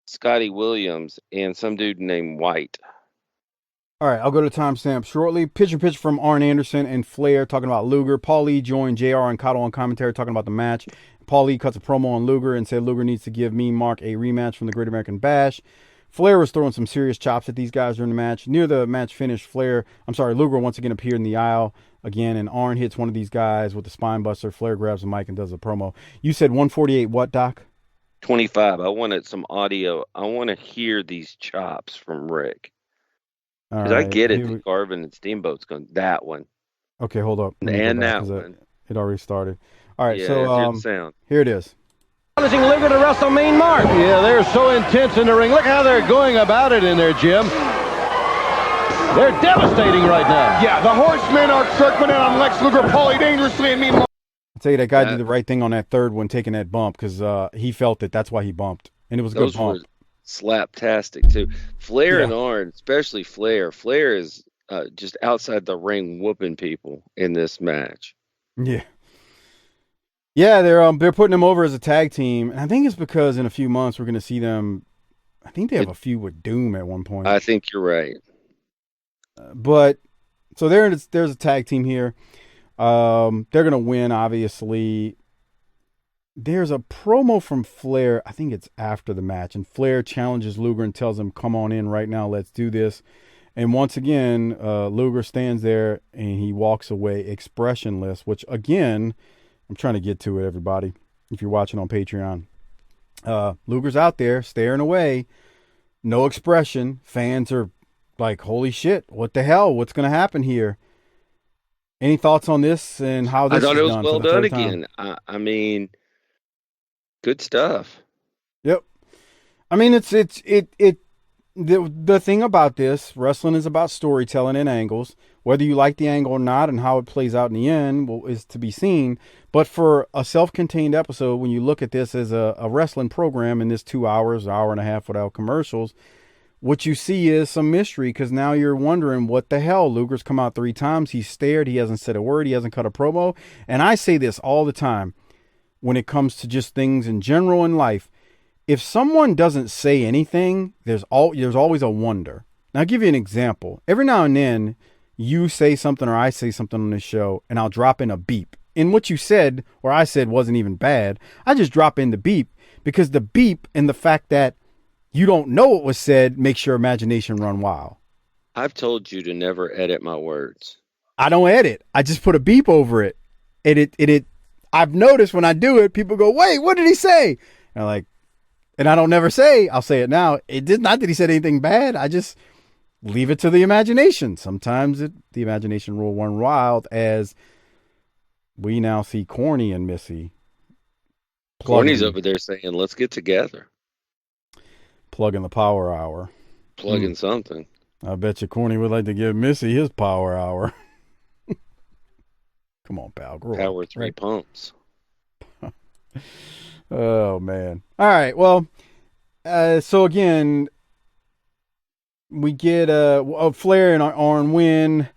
Scotty Williams, and some dude named White. All right, I'll go to timestamp shortly. Picture from Arn Anderson and Flair talking about Luger. Paul Lee joined JR and Cotto on commentary talking about the match. Paul Lee cuts a promo on Luger and said Luger needs to give me, Mark, a rematch from the Great American Bash. Flair was throwing some serious chops at these guys during the match. Near the match finish, Luger once again appeared in the aisle again, and Arn hits one of these guys with the spine buster. Flair grabs the mic and does a promo. You said 148 what, Doc? 25. I wanted some audio. I want to hear these chops from Rick. Because I get it that Garvin and Steamboat's going that one. Okay, hold up. And that one. It already started. All right, yeah, so here it is. Challenging Luger to wrestle Mean Mark. Yeah, they're so intense in the ring. Look how they're going about it in there, Jim. They're devastating right now. Yeah, the Horsemen are circling in on Lex Luger, Paulie dangerously, and Mean Mark. I'll tell you, that guy did the right thing on that third one, taking that bump, because he felt it. That's why he bumped. And it was a good bump. Slaptastic, too. Flair and Arn, especially Flair. Flair is just outside the ring whooping people in this match. Yeah. Yeah, they're putting them over as a tag team, and I think it's because in a few months we're going to see them. I think they have a feud with Doom at one point. I think you're right. But so there's a tag team here. They're going to win, obviously. There's a promo from Flair. I think it's after the match, and Flair challenges Luger and tells him, "Come on in right now. Let's do this." And once again, Luger stands there and he walks away expressionless. Which again, I'm trying to get to it, everybody. If you're watching on Patreon, Luger's out there staring away, no expression. Fans are like, "Holy shit! What the hell? What's going to happen here?" Any thoughts on this and how this? I thought is it was done well for the done third time? again. I mean, good stuff. Yep. I mean, the thing about this, wrestling is about storytelling and angles. Whether you like the angle or not and how it plays out in the end is to be seen. But for a self-contained episode, when you look at this as a wrestling program in this 2 hours, hour and a half without commercials, what you see is some mystery, because now you're wondering, what the hell? Luger's come out 3 times. He's stared. He hasn't said a word. He hasn't cut a promo. And I say this all the time when it comes to just things in general in life. If someone doesn't say anything, there's always a wonder. Now, I'll give you an example. Every now and then, you say something or I say something on this show, and I'll drop in a beep. And what you said or I said wasn't even bad. I just drop in the beep because the beep and the fact that you don't know what was said makes your imagination run wild. I've told you to never edit my words. I don't edit. I just put a beep over it. And I've noticed when I do it, people go, "Wait, what did he say?" And I'm like, and I don't never say, I'll say it now. It did not that he said anything bad. I just leave it to the imagination. Sometimes the imagination will run wild, as we now see Corny and Missy. Corny's over there saying, "Let's get together." Plugging the power hour. Plugging something. I bet you Corny would like to give Missy his power hour. Come on, pal. Power 3 pumps. Oh, man. All right. Well, so again, we get Flair and Arn win.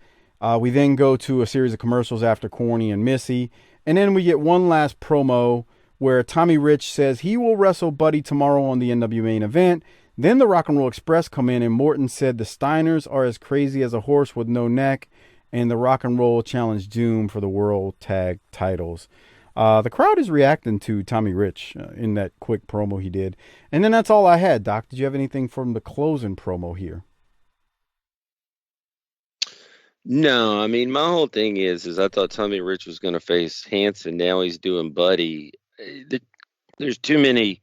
We then go to a series of commercials after Corny and Missy. And then we get one last promo where Tommy Rich says he will wrestle Buddy tomorrow on the NWA main event. Then the Rock and Roll Express come in, and Morton said the Steiners are as crazy as a horse with no neck, and the Rock and Roll challenge Doom for the World Tag titles. The crowd is reacting to Tommy Rich in that quick promo he did. And then that's all I had. Doc, did you have anything from the closing promo here? No, I mean, my whole thing is I thought Tommy Rich was going to face Hanson. Now he's doing Buddy. There's too many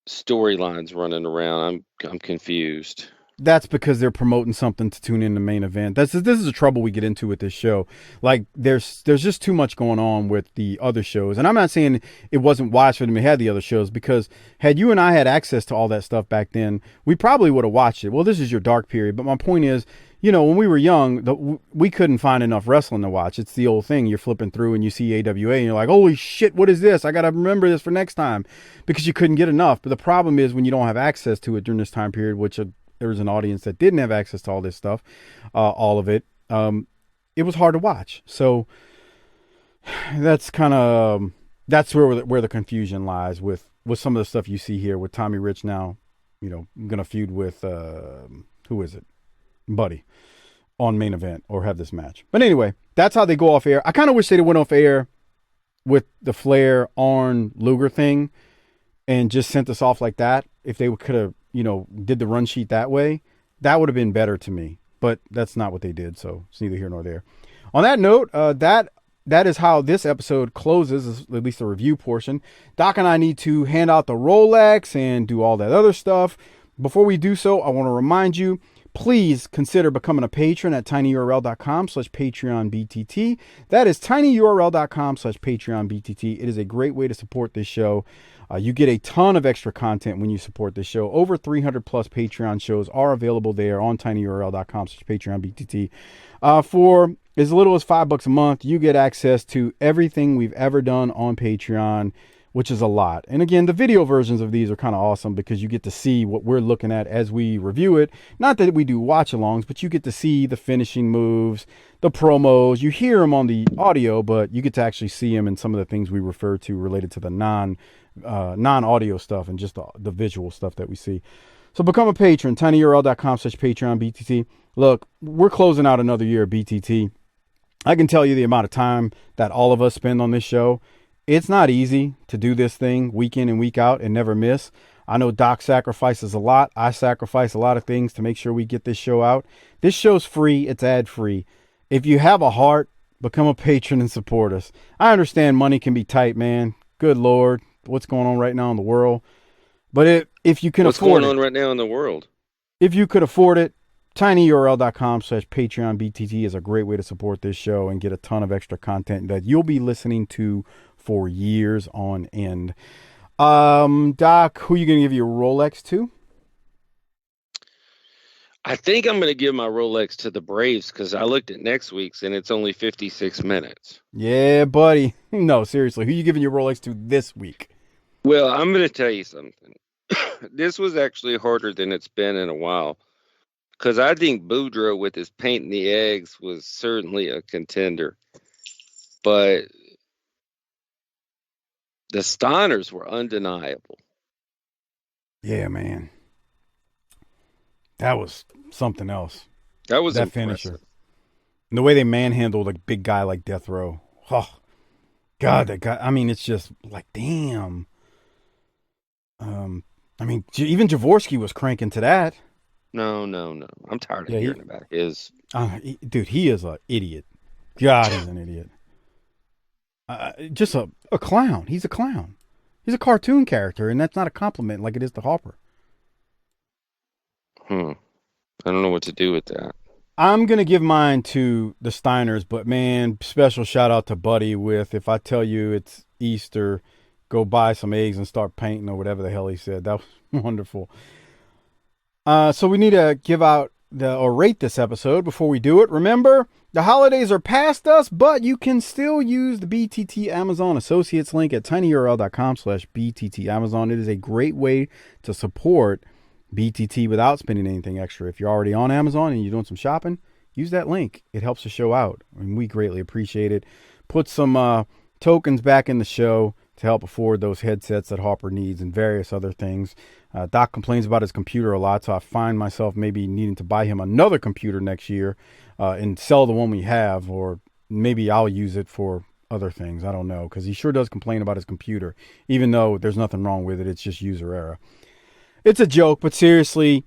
storylines running around. I'm confused. That's because they're promoting something to tune in the main event. This is the trouble we get into with this show. Like there's just too much going on with the other shows. And I'm not saying it wasn't wise for them to have the other shows, because had you and I had access to all that stuff back then, we probably would have watched it. Well, this is your dark period. But my point is, you know, when we were young, we couldn't find enough wrestling to watch. It's the old thing. You're flipping through and you see AWA and you're like, holy shit, what is this? I got to remember this for next time, because you couldn't get enough. But the problem is when you don't have access to it during this time period, which there was an audience that didn't have access to all this stuff, all of it, it was hard to watch. So that's kind of, that's where the confusion lies with some of the stuff you see here with Tommy Rich now, you know, going to feud with, who is it? Buddy on main event or have this match. But anyway, that's how they go off air. I kind of wish they'd went off air with the Flair, Arn, Luger thing and just sent us off like that. If they could have, you know, did the run sheet that way, that would have been better to me. But that's not what they did, so it's neither here nor there. On that note, that is how this episode closes, at least the review portion. Doc and I need to hand out the Rolex and do all that other stuff. Before we do so, I want to remind you, please consider becoming a patron at tinyurl.com/PatreonBTT. That is tinyurl.com/PatreonBTT. It is a great way to support this show. You get a ton of extra content when you support this show. Over 300 plus Patreon shows are available there on tinyurl.com/PatreonBTT. For as little as $5 a month, you get access to everything we've ever done on Patreon, which is a lot. And again, the video versions of these are kind of awesome because you get to see what we're looking at as we review it. Not that we do watch-alongs, but you get to see the finishing moves, the promos. You hear them on the audio, but you get to actually see them in some of the things we refer to related to the non-audio stuff and just the visual stuff that we see. So become a patron, tinyurl.com/PatreonBTT. Look, we're closing out another year of BTT. I can tell you the amount of time that all of us spend on this show. It's not easy to do this thing week in and week out and never miss. I know Doc sacrifices a lot. I sacrifice a lot of things to make sure we get this show out. This show's free. It's ad-free. If you have a heart, become a patron and support us. I understand money can be tight, man. Good Lord, what's going on right now in the world? But if you can afford it. What's going on right now in the world? If you could afford it, tinyurl.com/PatreonBTT is a great way to support this show and get a ton of extra content that you'll be listening to for years on end. Doc, who are you going to give your Rolex to? I think I'm going to give my Rolex to the Braves because I looked at next week's and it's only 56 minutes. Yeah, buddy. No, seriously. Who are you giving your Rolex to this week? Well, I'm going to tell you something. This was actually harder than it's been in a while because I think Boudreaux with his paint in the eggs was certainly a contender. But the Steiners were undeniable. Yeah, man. That was something else. That was that impressive. Finisher. And the way they manhandled a big guy like Death Row. Oh, God, that guy. I mean, it's just like, damn. I mean, even Jaworski was cranking to that. No. I'm tired of hearing about his. Dude, he is an idiot. God, he's an idiot. Just a clown. He's a clown. He's a cartoon character, and that's not a compliment like it is to Harper. I don't know what to do with that. I'm going to give mine to the Steiners, but man, special shout out to Buddy with, if I tell you it's Easter, go buy some eggs and start painting or whatever the hell he said. That was wonderful. So we need to give out or rate this episode before we do it. Remember, the holidays are past us, but you can still use the BTT Amazon Associates link at tinyurl.com/BTT Amazon. It is a great way to support BTT without spending anything extra. If you're already on Amazon and you're doing some shopping, use that link. It helps the show out, and we greatly appreciate it. Put some tokens back in the show to help afford those headsets that Harper needs and various other things. Doc complains about his computer a lot, so I find myself maybe needing to buy him another computer next year and sell the one we have, or maybe I'll use it for other things. I don't know, because he sure does complain about his computer, even though there's nothing wrong with it. It's just user error. It's a joke, but seriously,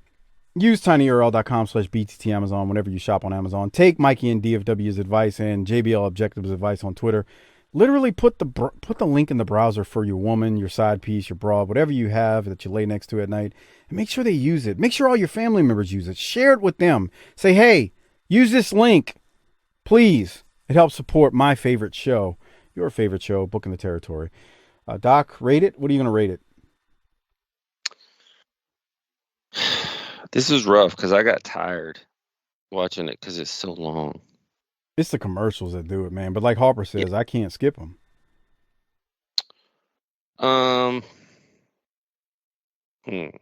use tinyurl.com/BTT Amazon whenever you shop on Amazon. Take Mikey and DFW's advice and JBL Objectives advice on Twitter. Literally put the link in the browser for your woman, your side piece, your broad, whatever you have that you lay next to at night, and make sure they use it. Make sure all your family members use it. Share it with them. Say, hey, use this link, please. It helps support my favorite show, your favorite show, Book in the Territory. Doc, rate it. What are you going to rate it? This is rough because I got tired watching it because it's so long. It's the commercials that do it, man. But like Harper says, I can't skip them. It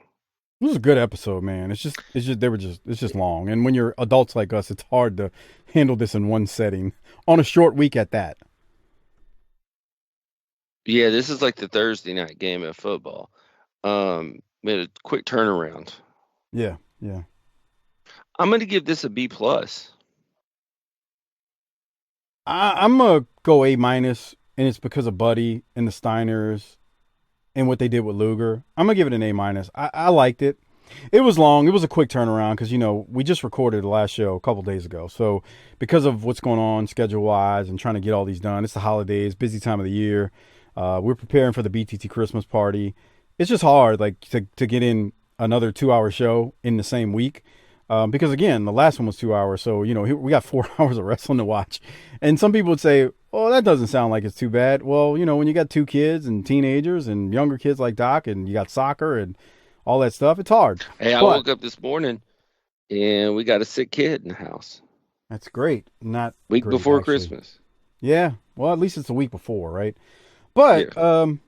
was a good episode, man. It's just long. And when you're adults like us, it's hard to handle this in one setting on a short week at that. Yeah, this is like the Thursday night game of football. We had a quick turnaround. Yeah. I'm going to give this a B+. I'm going to go A-, and it's because of Buddy and the Steiners and what they did with Luger. I'm going to give it an A-. I liked it. It was long. It was a quick turnaround because, we just recorded the last show a couple days ago. So because of what's going on schedule-wise and trying to get all these done, it's the holidays, busy time of the year. We're preparing for the BTT Christmas party. It's just hard, to get in another 2-hour show in the same week. Because again, the last one was 2 hours. So, we got 4 hours of wrestling to watch. And some people would say, oh, that doesn't sound like it's too bad. Well, when you got 2 kids and teenagers and younger kids like Doc and you got soccer and all that stuff, it's hard. Hey, I woke up this morning and we got a sick kid in the house. That's great. Not week great, before actually. Christmas. Yeah. Well, at least it's a week before, right? But, A-,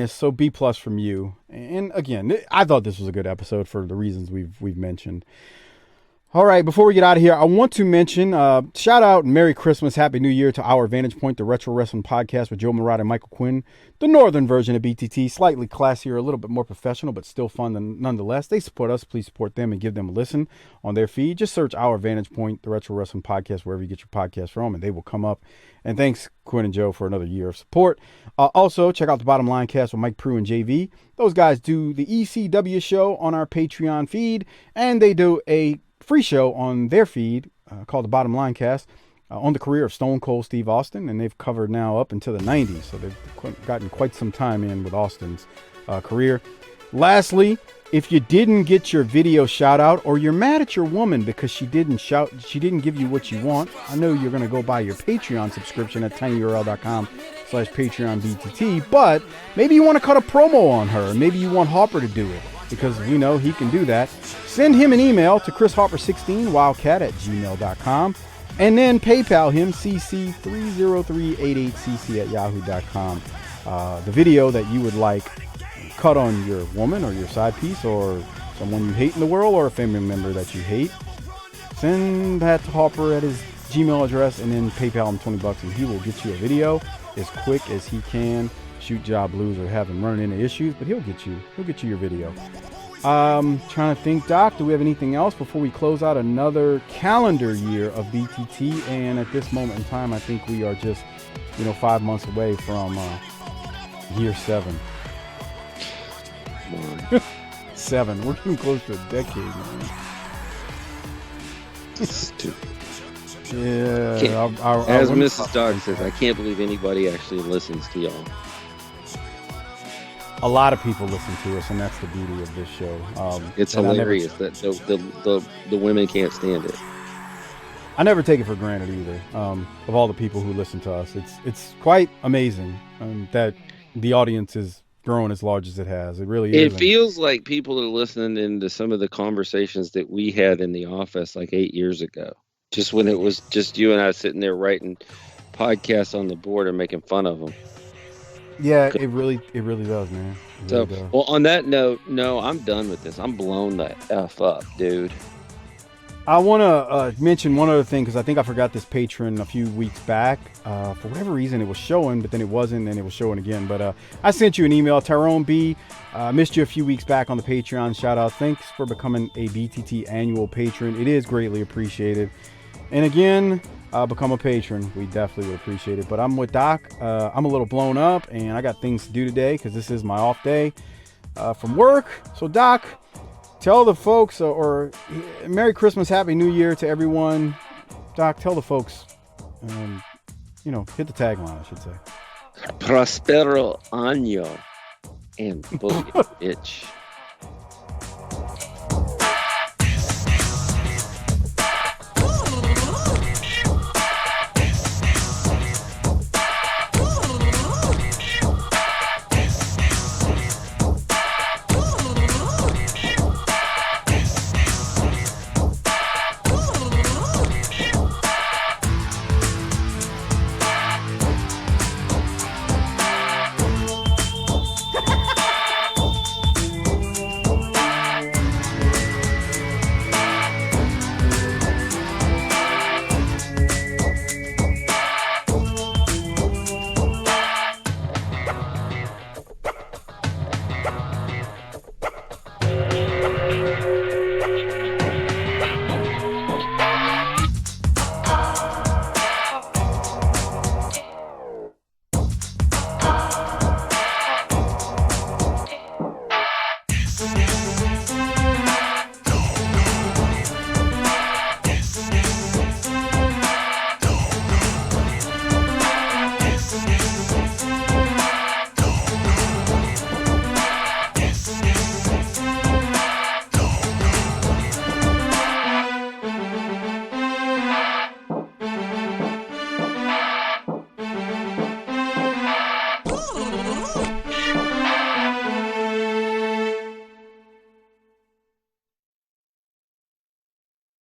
so B+ from you. And again, I thought this was a good episode for the reasons we've mentioned. All right, before we get out of here, I want to mention, shout out and Merry Christmas, Happy New Year to our Vantage Point, the Retro Wrestling Podcast with Joe Murata and Michael Quinn, the northern version of BTT, slightly classier, a little bit more professional, but still fun nonetheless. They support us. Please support them and give them a listen on their feed. Just search our Vantage Point, the Retro Wrestling Podcast, wherever you get your podcast from, and they will come up. And thanks, Quinn and Joe, for another year of support. Also, check out the Bottom Line Cast with Mike Prue and JV. Those guys do the ECW show on our Patreon feed, and they do a free show on their feed called the Bottom Line Cast on the career of Stone Cold Steve Austin, and they've covered now up until the 90s, so they've gotten quite some time in with Austin's career. Lastly, if you didn't get your video shout out, or you're mad at your woman because she didn't give you what you want, I know you're going to go buy your Patreon subscription at tinyurl.com/PatreonBTT, but maybe you want to cut a promo on her, maybe you want Harper to do it, because we know he can do that. Send him an email to chrisharper16wildcat@gmail.com, and then PayPal him cc30388cc@yahoo.com. The video that you would like cut on your woman or your side piece or someone you hate in the world or a family member that you hate, send that to Harper at his Gmail address, and then PayPal him $20 and he will get you a video as quick as he can. Shoot job, lose, or have him run into issues, but he'll get you your video. Trying to think, Doc, do we have anything else before we close out another calendar year of BTT? And at this moment in time, I think we are just 5 months away from year 7. 7. We're getting close to a decade, man. Stupid. Yeah. As Mrs. Dog says, I can't believe anybody actually listens to y'all. A lot of people listen to us, and that's the beauty of this show. It's hilarious that the women can't stand it. I never take it for granted either. Of all the people who listen to us, it's quite amazing that the audience is growing as large as it has. It really is. It feels like people are listening into some of the conversations that we had in the office like 8 years ago. Just when it was just you and I sitting there writing podcasts on the board and making fun of them. Yeah, it really does, man. Really does. Well, on that note, no, I'm done with this. I'm blown the F up, dude. I want to mention one other thing, because I think I forgot this Patron a few weeks back. For whatever reason, it was showing, but then it wasn't, and it was showing again. But I sent you an email, Tyrone B. Missed you a few weeks back on the Patreon. Shout out. Thanks for becoming a BTT annual patron. It is greatly appreciated. And again, become a patron. We definitely would appreciate it. But I'm with Doc. I'm a little blown up, and I got things to do today because this is my off day from work. So, Doc, tell the folks, or Merry Christmas, Happy New Year to everyone. Doc, tell the folks, hit the tagline, I should say. Prospero año and boogie, bitch.